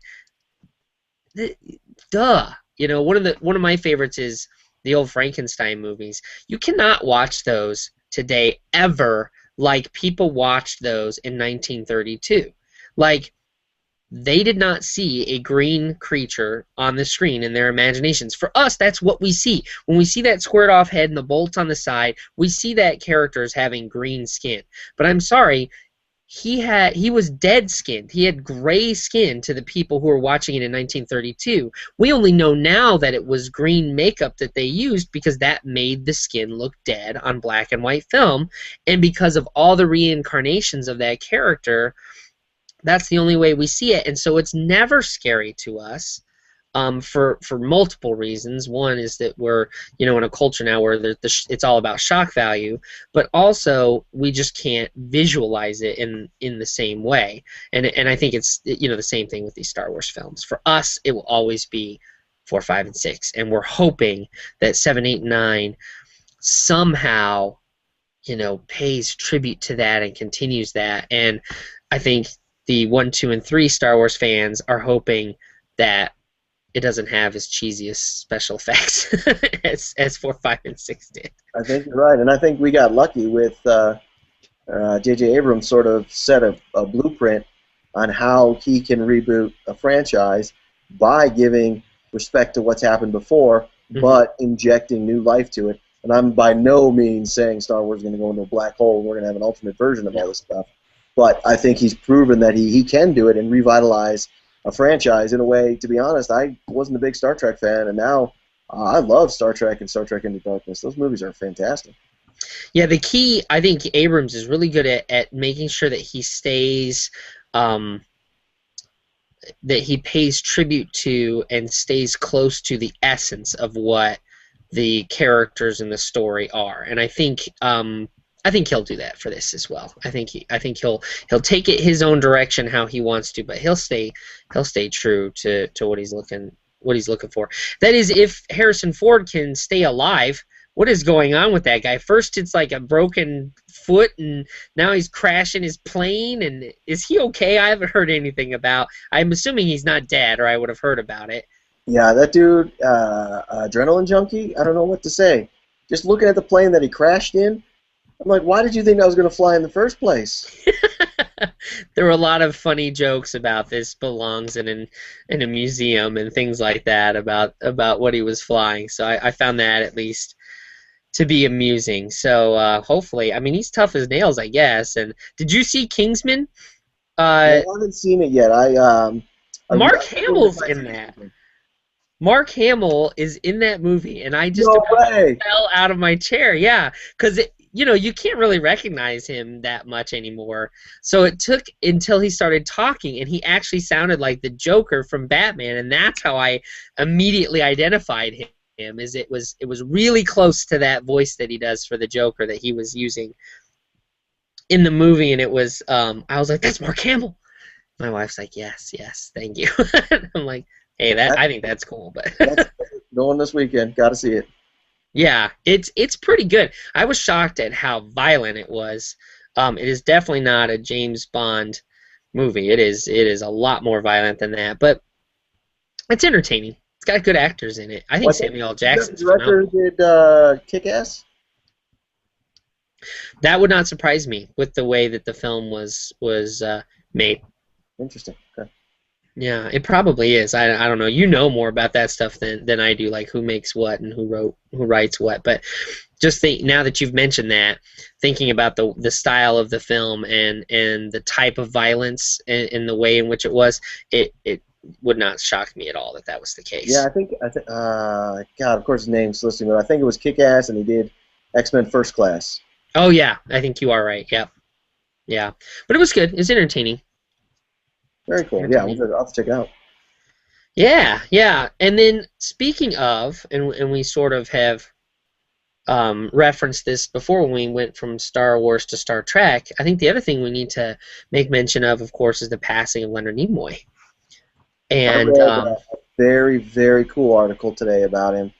Duh. One of my favorites is the old Frankenstein movies. You cannot watch those today ever like people watched those in 1932. Like, they did not see a green creature on the screen in their imaginations. For us, that's what we see. When we see that squared off head and the bolts on the side, we see that character as having green skin. But I'm sorry, he was dead skinned. He had gray skin to the people who were watching it in 1932. We only know now that it was green makeup that they used because that made the skin look dead on black and white film, and because of all the reincarnations of that character, that's the only way we see it. And so it's never scary to us, for multiple reasons. One is that we're, in a culture now where it's all about shock value, but also we just can't visualize it in the same way. And I think it's the same thing with these Star Wars films. For us, it will always be 4, 5, and 6, and we're hoping that 7, 8, and 9 somehow pays tribute to that and continues that. And I think the 1, 2, and 3 Star Wars fans are hoping that it doesn't have as cheesy as special effects as 4, 5, and 6 did. I think you're right, and I think we got lucky with J.J. Abrams sort of set a blueprint on how he can reboot a franchise by giving respect to what's happened before, but injecting new life to it. And I'm by no means saying Star Wars is going to go into a black hole and we're going to have an alternate version of all this stuff. But I think he's proven that he can do it and revitalize a franchise in a way. To be honest, I wasn't a big Star Trek fan, and now I love Star Trek and Star Trek Into Darkness. Those movies are fantastic. Yeah, the key, I think Abrams is really good at making sure that he stays, that he pays tribute to and stays close to the essence of what the characters in the story are. And I think he'll do that for this as well. I think he'll take it his own direction how he wants to, but he'll stay true to what he's looking for. That is, if Harrison Ford can stay alive. What is going on with that guy? First it's like a broken foot, and now he's crashing his plane. And is he okay? I haven't heard anything about. I'm assuming he's not dead, or I would have heard about it. Yeah, that dude, adrenaline junkie. I don't know what to say. Just looking at the plane that he crashed in, I'm like, why did you think I was going to fly in the first place? There were a lot of funny jokes about this belongs in a museum and things like that about what he was flying. So I found that at least to be amusing. So hopefully, I mean, he's tough as nails, I guess. And did you see Kingsman? I haven't seen it yet. Mark Hamill's in that. Mark Hamill is in that movie, and I just fell out of my chair. Yeah, because you can't really recognize him that much anymore. So it took until he started talking, and he actually sounded like the Joker from Batman, and that's how I immediately identified him. It was really close to that voice that he does for the Joker that he was using in the movie, and it was I was like, that's Mark Hamill. My wife's like, yes, thank you. I'm like, hey, I think that's cool, but that's going this weekend. Got to see it. Yeah, it's pretty good. I was shocked at how violent it was. It is definitely not a James Bond movie. It is a lot more violent than that, but it's entertaining. It's got good actors in it. I think Samuel L. Jackson's phenomenal. The director did Kick-Ass? That would not surprise me with the way that the film was made. Interesting. Okay. Yeah, it probably is. I don't know. You know more about that stuff than I do, like who makes what and who writes what. But just now that you've mentioned that, thinking about the style of the film and the type of violence and the way in which it was, it would not shock me at all that was the case. Yeah, I think God, of course his name's listing, but I think it was Kick-Ass, and he did X-Men First Class. Oh yeah, I think you are right. Yep. Yeah, but it was good. It's entertaining. Very cool. Yeah, I'll have to check it out. Yeah. And then speaking of, and we sort of have referenced this before when we went from Star Wars to Star Trek, I think the other thing we need to make mention of course, is the passing of Leonard Nimoy. And I read a very, very cool article today about him.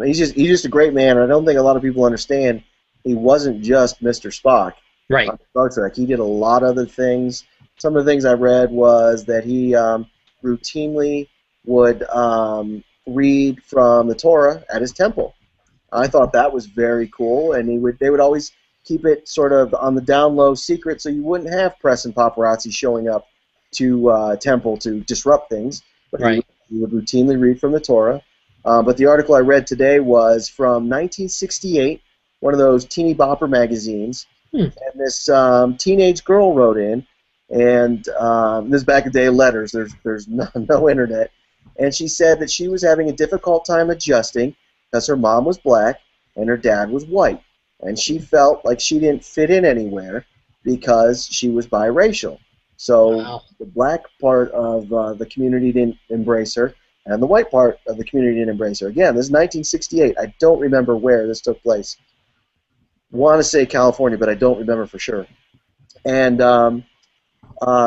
He's just a great man, and I don't think a lot of people understand he wasn't just Mr. Spock on Star Trek. He did a lot of other things. Some of the things I read was that he routinely would read from the Torah at his temple. I thought that was very cool, and they would always keep it sort of on the down low secret, so you wouldn't have press and paparazzi showing up to temple to disrupt things, but Right. he would routinely read from the Torah. But the article I read today was from 1968, one of those teeny bopper magazines, Hmm. and this teenage girl wrote in, and this is back in the day of letters. There's no internet, and she said that she was having a difficult time adjusting because her mom was black and her dad was white, and she felt like she didn't fit in anywhere because she was biracial. So Wow. the black part of the community didn't embrace her, and the white part of the community didn't embrace her. Again, this is 1968. I don't remember where this took place. Want to say California, but I don't remember for sure. And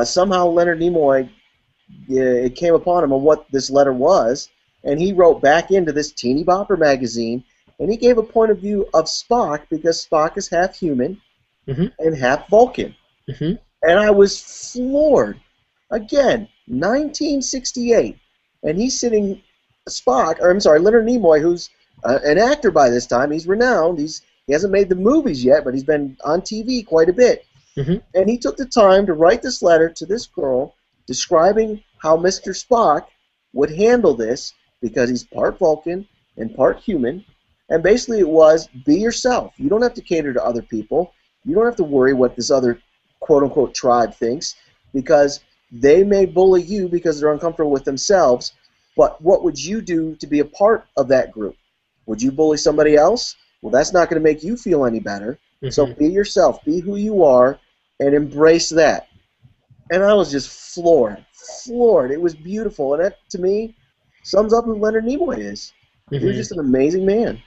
somehow Leonard Nimoy, it came upon him on what this letter was, and he wrote back into this teeny bopper magazine, and he gave a point of view of Spock because Spock is half human and half Vulcan. Mm-hmm. And I was floored. Again, 1968, and he's sitting Leonard Nimoy, who's an actor by this time. He's renowned. He hasn't made the movies yet, but he's been on TV quite a bit. Mm-hmm. And he took the time to write this letter to this girl describing how Mr. Spock would handle this because he's part Vulcan and part human. And basically it was, be yourself. You don't have to cater to other people. You don't have to worry what this other quote-unquote tribe thinks because they may bully you because they're uncomfortable with themselves. But what would you do to be a part of that group? Would you bully somebody else? Well, that's not going to make you feel any better. Mm-hmm. So be yourself. Be who you are and embrace that. And I was just floored. It was beautiful. And that, to me, sums up who Leonard Nimoy is. Mm-hmm. He was just an amazing man.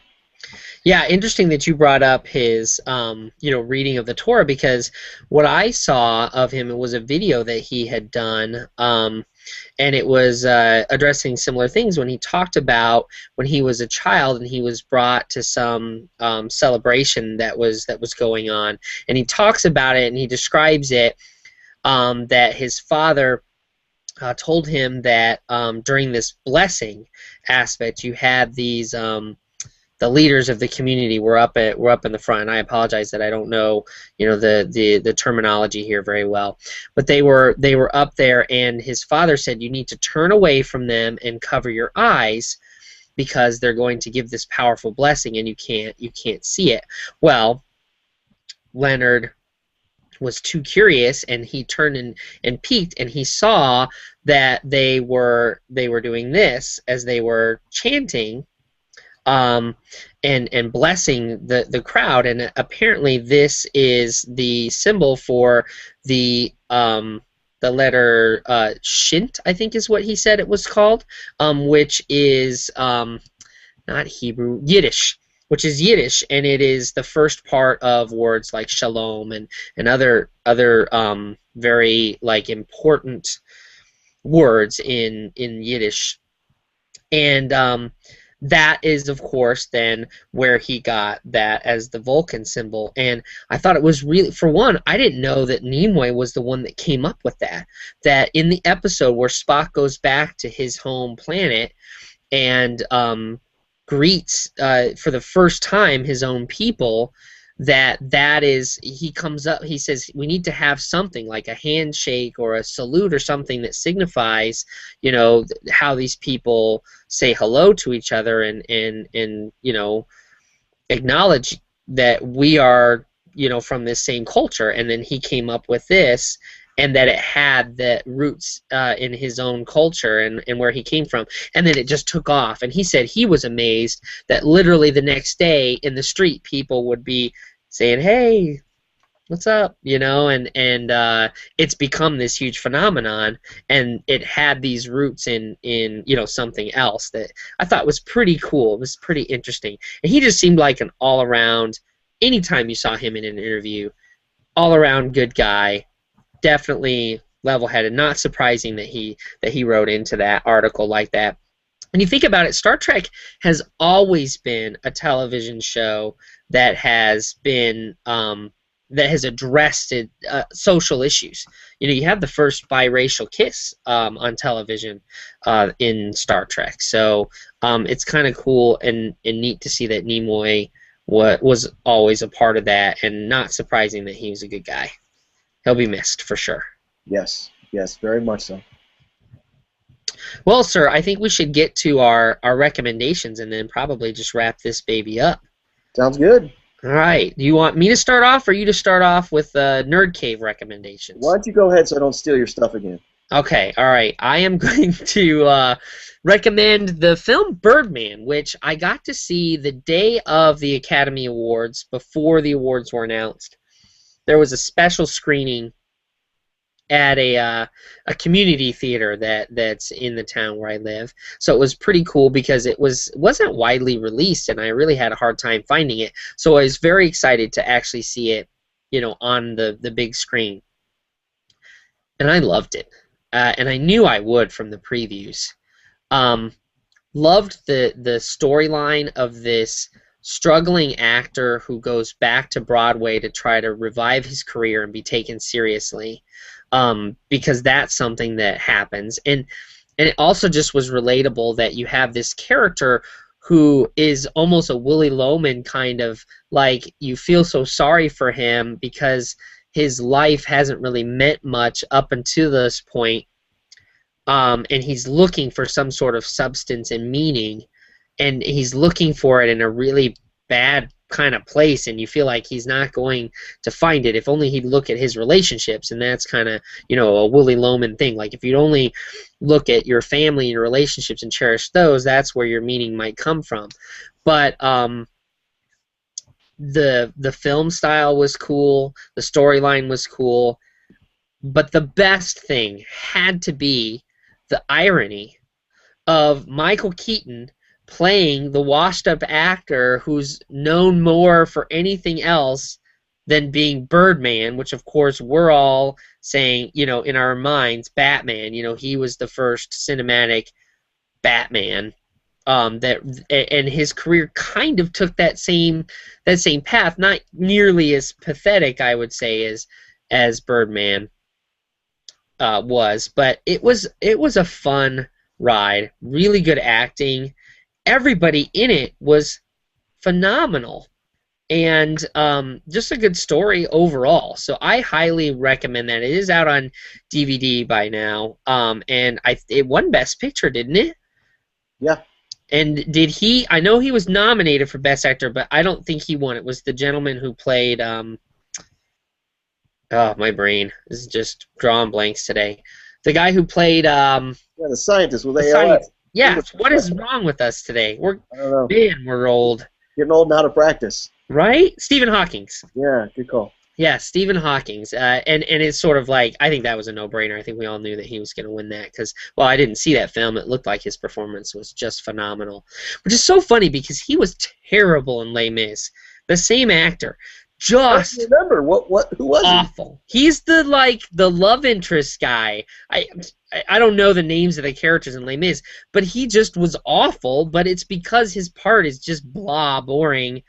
Yeah, interesting that you brought up his, reading of the Torah, because what I saw of him, it was a video that he had done, and it was addressing similar things when he talked about when he was a child and he was brought to some celebration that was going on, and he talks about it and he describes it that his father told him that during this blessing aspect, you had these. The leaders of the community were up in the front. And I apologize that I don't know, the terminology here very well, but they were up there, and his father said you need to turn away from them and cover your eyes because they're going to give this powerful blessing, and you can't see it. Well, Leonard was too curious, and he turned and peeked, and he saw that they were doing this as they were chanting. And blessing the crowd, and apparently this is the symbol for the letter Shint, I think is what he said it was called, which is not Hebrew, Yiddish, which is Yiddish, and it is the first part of words like shalom and other very important words in Yiddish, and that is, of course, then where he got that as the Vulcan symbol. And I thought it was really, for one, I didn't know that Nimoy was the one that came up with that. That in the episode where Spock goes back to his home planet and greets for the first time his own people, that is, he comes up, he says, we need to have something like a handshake or a salute or something that signifies, how these people say hello to each other and acknowledge that we are, from this same culture. And then he came up with this, and that it had the roots in his own culture and where he came from. And then it just took off. And he said he was amazed that literally the next day in the street people would be saying, hey, what's up? And it's become this huge phenomenon, and it had these roots in something else that I thought was pretty cool. It was pretty interesting. And he just seemed like an all-around, anytime you saw him in an interview, all-around good guy. Definitely level-headed. Not surprising that he wrote into that article like that. And you think about it, Star Trek has always been a television show that has been that has addressed social issues. You have the first biracial kiss on television in Star Trek. So it's kind of cool and neat to see that Nimoy was always a part of that, and not surprising that he was a good guy. He'll be missed for sure. Yes. Yes, very much so. Well, sir, I think we should get to our recommendations and then probably just wrap this baby up. Sounds good. All right. Do you want me to start off or you to start off with Nerd Cave recommendations? Why don't you go ahead so I don't steal your stuff again? Okay, all right. I am going to recommend the film Birdman, which I got to see the day of the Academy Awards, before the awards were announced. There was a special screening at a community theater that's in the town where I live. So it was pretty cool because it wasn't widely released, and I really had a hard time finding it. So I was very excited to actually see it, on the big screen, and I loved it. And I knew I would from the previews. Loved the storyline of this struggling actor who goes back to Broadway to try to revive his career and be taken seriously, because that's something that happens. And it also just was relatable that you have this character who is almost a Willy Loman kind of, like, you feel so sorry for him because his life hasn't really meant much up until this point, and he's looking for some sort of substance and meaning, and he's looking for it in a really bad kind of place, and you feel like he's not going to find it if only he'd look at his relationships. And that's kind of, a Willy Loman thing. Like, if you'd only look at your family and your relationships and cherish those, that's where your meaning might come from. But the film style was cool, the storyline was cool, but the best thing had to be the irony of Michael Keaton playing the washed-up actor who's known more for anything else than being Birdman, which of course we're all saying, in our minds, Batman. He was the first cinematic Batman. And his career kind of took that same path, not nearly as pathetic, I would say, as Birdman was, but it was a fun ride. Really good acting. Everybody in it was phenomenal, and just a good story overall. So I highly recommend that. It is out on DVD by now, and it won Best Picture, didn't it? Yeah. And did he? I know he was nominated for Best Actor, but I don't think he won. It was the gentleman who played. Oh, my brain is just drawing blanks today. The guy who played. The scientist with ALS. Yeah. What is wrong with us today? I don't know. Man, we're old. Getting old and out of practice. Right? Stephen Hawking's. Yeah, good call. Yeah, Stephen Hawking's, and it's sort of like, I think that was a no-brainer. I think we all knew that he was going to win that because, well, I didn't see that film. It looked like his performance was just phenomenal, which is so funny because he was terrible in Les Mis. The same actor, just I don't remember who was awful. He's the love interest guy. I don't know the names of the characters in Les Mis, but he just was awful. But it's because his part is just blah, boring.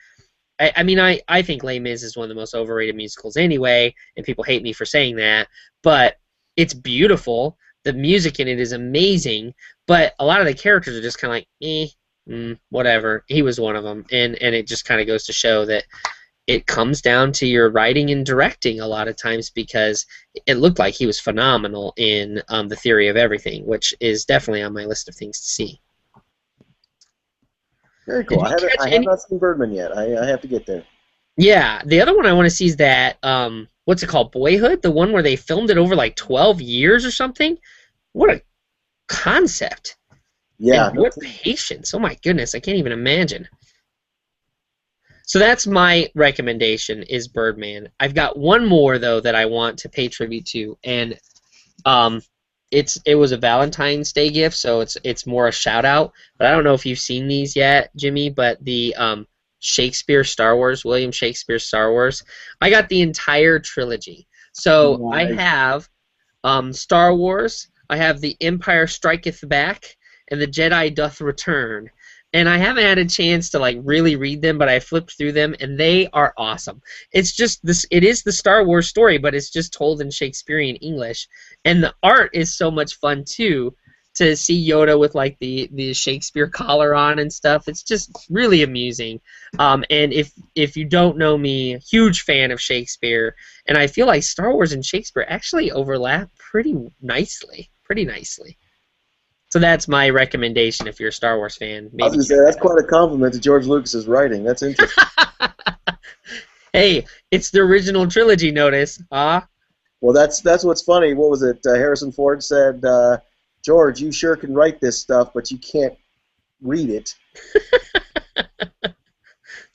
I mean, I think Les Mis is one of the most overrated musicals anyway, and people hate me for saying that, but it's beautiful. The music in it is amazing, but a lot of the characters are just kind of like, whatever. He was one of them, and it just kind of goes to show that it comes down to your writing and directing a lot of times, because it looked like he was phenomenal in The Theory of Everything, which is definitely on my list of things to see. Very cool. I have not seen Birdman yet. I have to get there. Yeah, the other one I want to see is that, what's it called, Boyhood? The one where they filmed it over like 12 years or something? What a concept. Yeah. And what patience. Oh my goodness, I can't even imagine. So that's my recommendation, is Birdman. I've got one more, though, that I want to pay tribute to, and it was a Valentine's Day gift, so it's more a shout out. But I don't know if you've seen these yet, Jimmy. But the Shakespeare Star Wars, William Shakespeare Star Wars, I got the entire trilogy. So nice. I have Star Wars, I have The Empire Striketh Back, and The Jedi Doth Return. And I haven't had a chance to really read them, but I flipped through them, and they are awesome. It's just this. It is the Star Wars story, but it's just told in Shakespearean English, and the art is so much fun too to see Yoda with like the Shakespeare collar on and stuff. It's just really amusing. And if you don't know me, huge fan of Shakespeare, and I feel like Star Wars and Shakespeare actually overlap pretty nicely. So that's my recommendation if you're a Star Wars fan. Maybe I was going to say, that's quite a compliment to George Lucas's writing. That's interesting. Hey, it's the original trilogy, notice. Well, that's what's funny. What was it? Harrison Ford said, George, you sure can write this stuff, but you can't read it.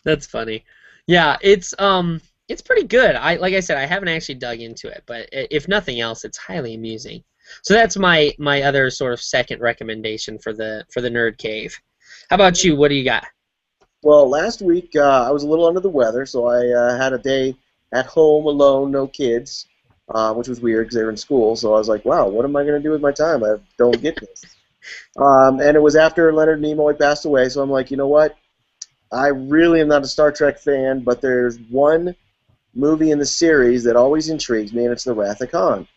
That's funny. Yeah, it's pretty good. Like I said, I haven't actually dug into it, but if nothing else, it's highly amusing. So that's my other sort of second recommendation for the Nerd Cave. How about you? What do you got? Well, last week I was a little under the weather, so I had a day at home alone, no kids, which was weird because they were in school. So I was like, wow, what am I going to do with my time? I don't get this. And it was after Leonard Nimoy passed away, so I'm like, you know what? I really am not a Star Trek fan, but there's one movie in the series that always intrigues me, and it's The Wrath of Khan.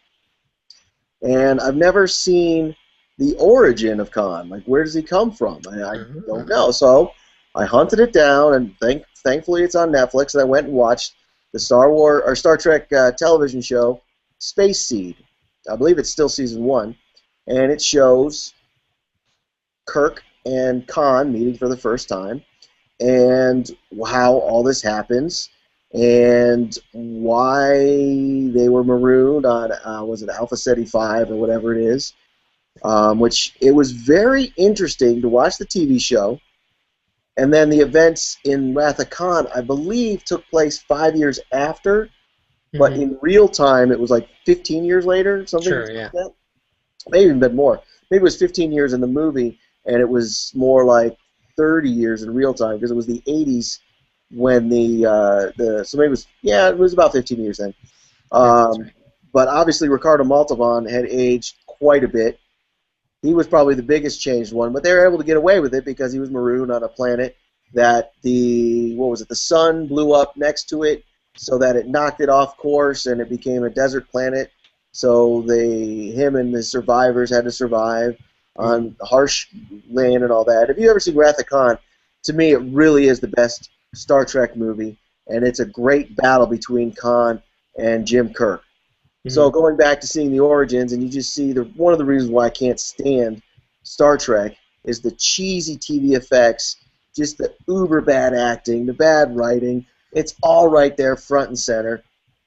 And I've never seen the origin of Khan. Like, where does he come from? I don't know. So I hunted it down, and thankfully it's on Netflix, and I went and watched the Star Trek television show, Space Seed. I believe it's still season 1, and it shows Kirk and Khan meeting for the first time, and how all this happens, and why they were marooned on, was it Alpha Ceti 5 or whatever it is, which it was very interesting to watch the TV show. And then the events in Wrath of Khan, I believe, took place 5 years after, but in real time it was like 15 years later, something like that. Maybe even a bit more. Maybe it was 15 years in the movie, and it was more like 30 years in real time, because it was the 80s when so maybe it was about 15 years then. But obviously Ricardo Montalban had aged quite a bit. He was probably the biggest changed one, but they were able to get away with it because he was marooned on a planet that the sun blew up next to it, so that it knocked it off course and it became a desert planet. So him and the survivors had to survive on harsh land and all that. If you ever seen Wrath of Khan, to me it really is the best Star Trek movie, and it's a great battle between Khan and Jim Kirk. So going back to seeing the origins, and you just see one of the reasons why I can't stand Star Trek is the cheesy TV effects, just the uber bad acting, the bad writing. It's all right there front and center.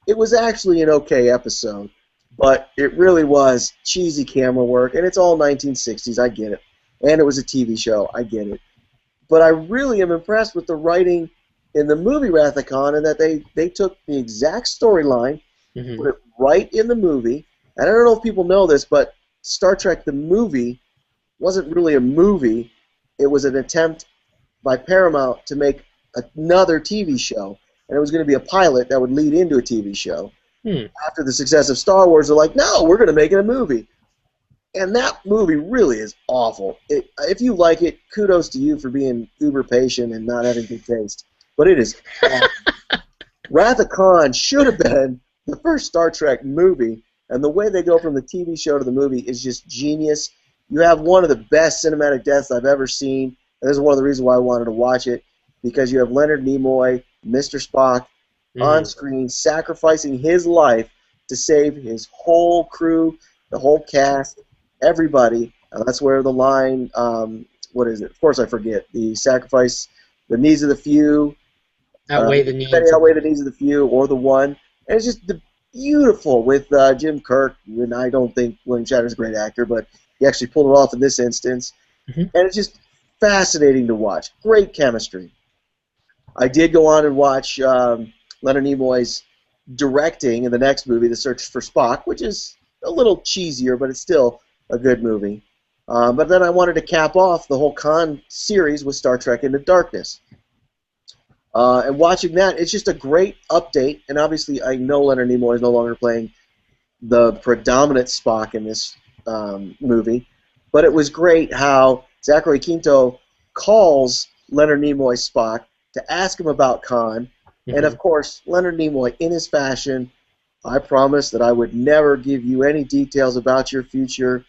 It was actually an okay episode, but it really was cheesy camera work, and it's all 1960s, I get it. And it was a TV show, I get it. But I really am impressed with the writing in the movie Wrath of Khan, and that they took the exact storyline, put it right in the movie. And I don't know if people know this, but Star Trek the movie wasn't really a movie. It was an attempt by Paramount to make another TV show, and it was going to be a pilot that would lead into a TV show. After the success of Star Wars, they're like, no, we're going to make it a movie. And that movie really is awful. If you like it, kudos to you for being uber patient and not having good taste. But it is awful. Wrath of Khan should have been the first Star Trek movie, and the way they go from the TV show to the movie is just genius. You have one of the best cinematic deaths I've ever seen, and this is one of the reasons why I wanted to watch it, because you have Leonard Nimoy, Mr. Spock, on screen sacrificing his life to save his whole crew, the whole cast, everybody. And that's where the line, what is it? Of course I forget. The sacrifice, the needs of the few outweigh the needs of the few, or the one. And it's just beautiful with Jim Kirk, and I don't think William Shatner's a great actor, but he actually pulled it off in this instance. And it's just fascinating to watch. Great chemistry. I did go on and watch Leonard Nimoy's directing in the next movie, The Search for Spock, which is a little cheesier, but it's still a good movie. But then I wanted to cap off the whole Khan series with Star Trek Into Darkness. And watching that, it's just a great update. And obviously, I know Leonard Nimoy is no longer playing the predominant Spock in this movie. But it was great how Zachary Quinto calls Leonard Nimoy Spock to ask him about Khan. And of course, Leonard Nimoy, in his fashion, I promised that I would never give you any details about your future.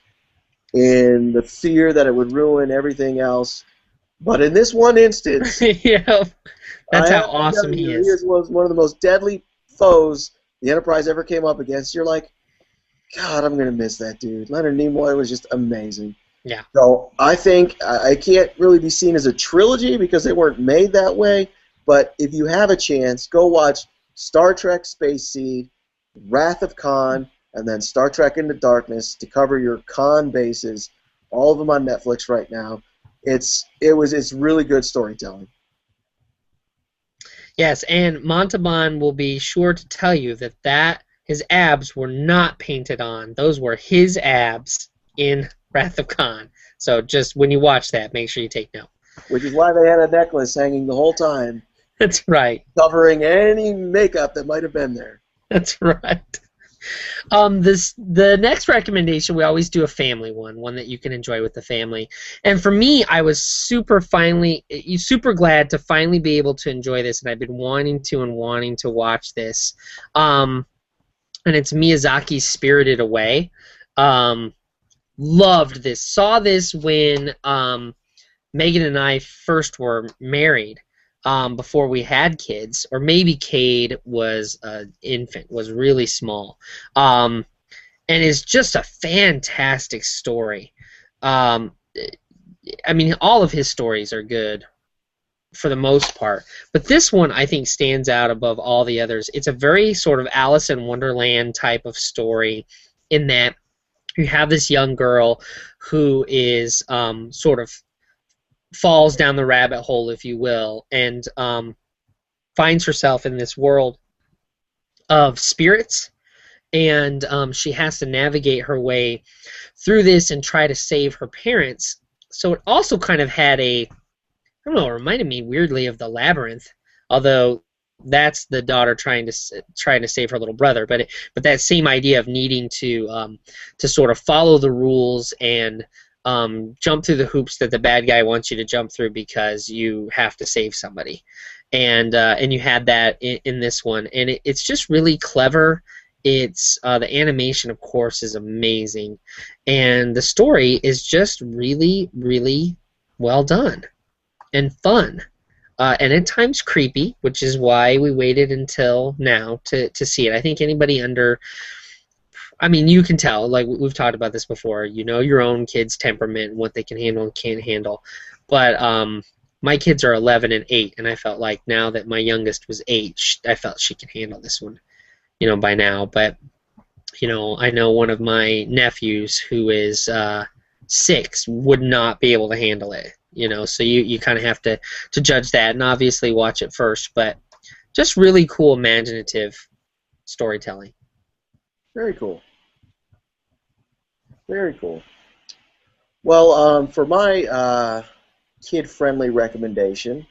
in the fear that it would ruin everything else. But in this one instance, Yeah, that's I how have to awesome tell he you, he is. was one of the most deadly foes the Enterprise ever came up against. You're like, God, I'm gonna miss that dude. Leonard Nimoy was just amazing. Yeah. So I think I can't really be seen as a trilogy because they weren't made that way. But if you have a chance, go watch Star Trek Space Seed, Wrath of Khan, and then Star Trek Into Darkness to cover your Khan bases. All of them on Netflix right now. It's really good storytelling. Yes, and Montalban will be sure to tell you that his abs were not painted on. Those were his abs in Wrath of Khan. So just when you watch that, make sure you take note. Which is why they had a necklace hanging the whole time, That's right. covering any makeup that might have been there. That's right. The next recommendation, we always do a family one that you can enjoy with the family. And for me, I was super glad to finally be able to enjoy this, and I've been wanting to watch this. And it's Miyazaki's Spirited Away. Loved this. Saw this when Megan and I first were married. Before we had kids, or maybe Cade was an infant, was really small, and is just a fantastic story. I mean, all of his stories are good for the most part, but this one I think stands out above all the others. It's a very sort of Alice in Wonderland type of story in that you have this young girl who is sort of falls down the rabbit hole, if you will, and finds herself in this world of spirits, and she has to navigate her way through this and try to save her parents. So it also kind of had I don't know, it reminded me weirdly of The Labyrinth, although that's the daughter trying to save her little brother. But that same idea of needing to sort of follow the rules and jump through the hoops that the bad guy wants you to jump through because you have to save somebody, and you had that in this one, and it's just really clever. It's the animation, of course, is amazing, and the story is just really, really well done and fun, and at times creepy, which is why we waited until now to see it. I think anybody under, I mean, you can tell, like we've talked about this before, you know your own kid's temperament, what they can handle and can't handle. But my kids are 11 and 8, and I felt like now that my youngest was 8, I felt she could handle this one, by now. But, I know one of my nephews who is 6 would not be able to handle it, so you kind of have to judge that and obviously watch it first. But just really cool, imaginative storytelling. Very cool. Very cool. Well, for my kid-friendly recommendation,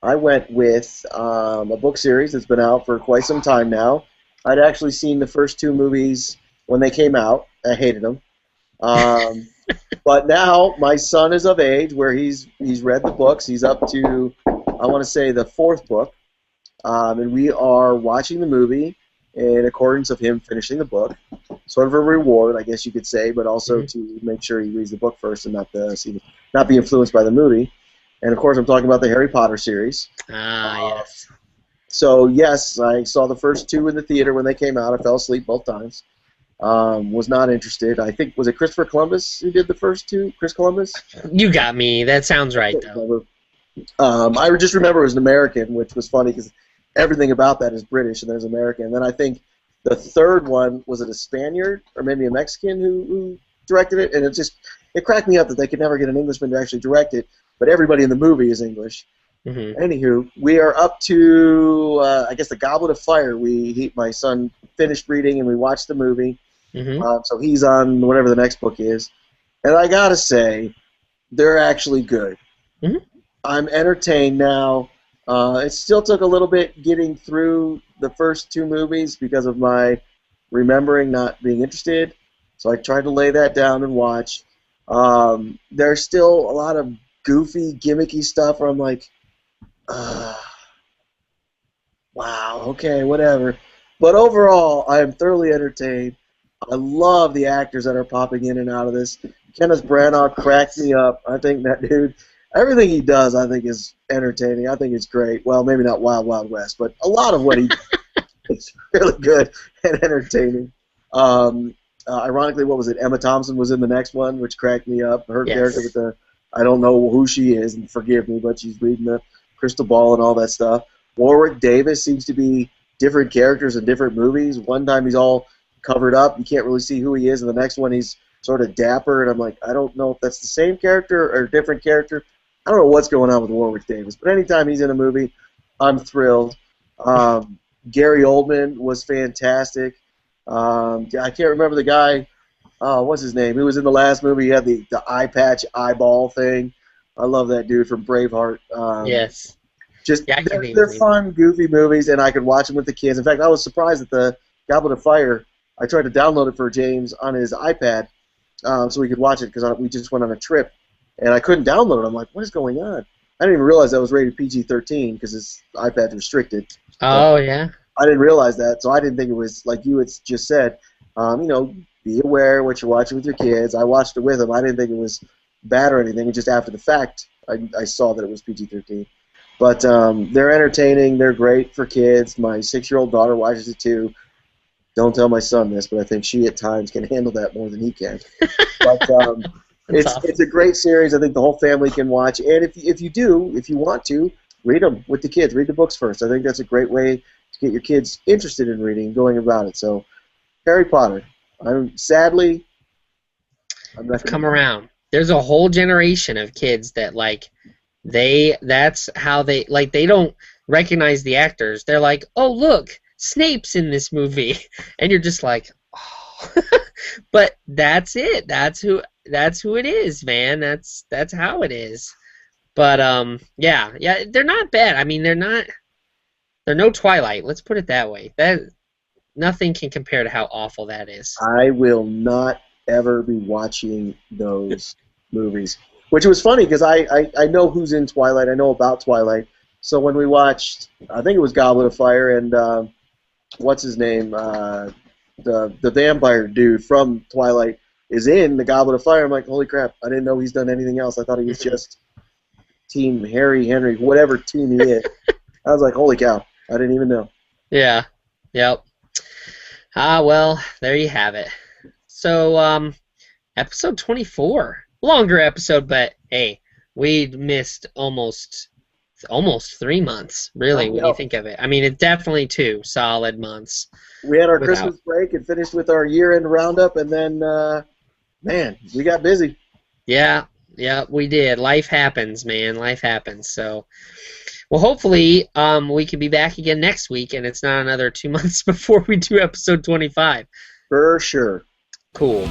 I went with a book series that's been out for quite some time now. I'd actually seen the first 2 movies when they came out. I hated them. But now my son is of age where he's read the books. He's up to, I want to say, the 4th book. And we are watching the movie in accordance of him finishing the book. Sort of a reward, I guess you could say, but also to make sure he reads the book first and not be influenced by the movie. And, of course, I'm talking about the Harry Potter series. Yes. So, yes, I saw the first 2 in the theater when they came out. I fell asleep both times. Was not interested. I think, was it Christopher Columbus who did the first 2? Chris Columbus? You got me. That sounds right, though. I just remember it was an American, which was funny because everything about that is British and there's American. And then I think the 3rd one, was it a Spaniard or maybe a Mexican who directed it? And it cracked me up that they could never get an Englishman to actually direct it, but everybody in the movie is English. Mm-hmm. Anywho, we are up to, I guess, the Goblet of Fire. My son finished reading and we watched the movie. Mm-hmm. So he's on whatever the next book is. And I gotta say, they're actually good. Mm-hmm. I'm entertained now. It still took a little bit getting through the first 2 movies because of my remembering not being interested. So I tried to lay that down and watch. There's still a lot of goofy, gimmicky stuff where I'm like, wow, okay, whatever. But overall, I am thoroughly entertained. I love the actors that are popping in and out of this. Kenneth Branagh cracked me up. I think that dude, everything he does, I think is entertaining. I think it's great. Well, maybe not Wild Wild West, but a lot of what he does is really good and entertaining. Ironically, what was it? Emma Thompson was in the next one, which cracked me up. Her character with the, I don't know who she is, and forgive me, but she's reading the crystal ball and all that stuff. Warwick Davis seems to be different characters in different movies. One time he's all covered up. You can't really see who he is. And the next one he's sort of dapper. And I'm like, I don't know if that's the same character or a different character. I don't know what's going on with Warwick Davis. But anytime he's in a movie, I'm thrilled. Gary Oldman was fantastic. I can't remember the guy. What's his name? He was in the last movie. He had the eye patch eyeball thing. I love that dude from Braveheart. Yes. Just they're fun, goofy movies, and I could watch them with the kids. In fact, I was surprised at the Goblet of Fire. I tried to download it for James on his iPad so we could watch it because we just went on a trip, and I couldn't download it. I'm like, what is going on? I didn't even realize that was rated PG-13 because his iPad's restricted. Oh, yeah? I didn't realize that, so I didn't think it was, like you had just said, be aware what you're watching with your kids. I watched it with them. I didn't think it was bad or anything. Just after the fact, I saw that it was PG-13. But they're entertaining. They're great for kids. My 6-year-old daughter watches it too. Don't tell my son this, but I think she at times can handle that more than he can. But it's a great series. I think the whole family can watch. And if you want to, read them with the kids. Read the books first. I think that's a great way to get your kids interested in reading and going about it. So, Harry Potter. Sadly, I'm not come around. There's a whole generation of kids that that's how they don't recognize the actors. They're like, oh look, Snape's in this movie, and you're just like, oh. But that's it. That's who it is, man. That's how it is. But yeah, they're not bad. I mean, they're no Twilight. Let's put it that way. Nothing can compare to how awful that is. I will not ever be watching those movies. Which was funny because I know who's in Twilight. I know about Twilight. So when we watched, I think it was Goblet of Fire and what's his name, the vampire dude from Twilight is in the Goblet of Fire. I'm like, holy crap! I didn't know he's done anything else. I thought he was just Team Harry Henry, whatever team he is. I was like, holy cow! I didn't even know. Yeah. Yep. Well, there you have it. So, episode 24. Longer episode, but hey, we missed almost 3 months, really, when you think of it. I mean, it's definitely 2 solid months. We had our Christmas break and finished with our year-end roundup, and then, man, we got busy. Yeah, we did. Life happens, man. Life happens. So, well, hopefully, we can be back again next week, and it's not another 2 months before we do episode 25. For sure. Cool.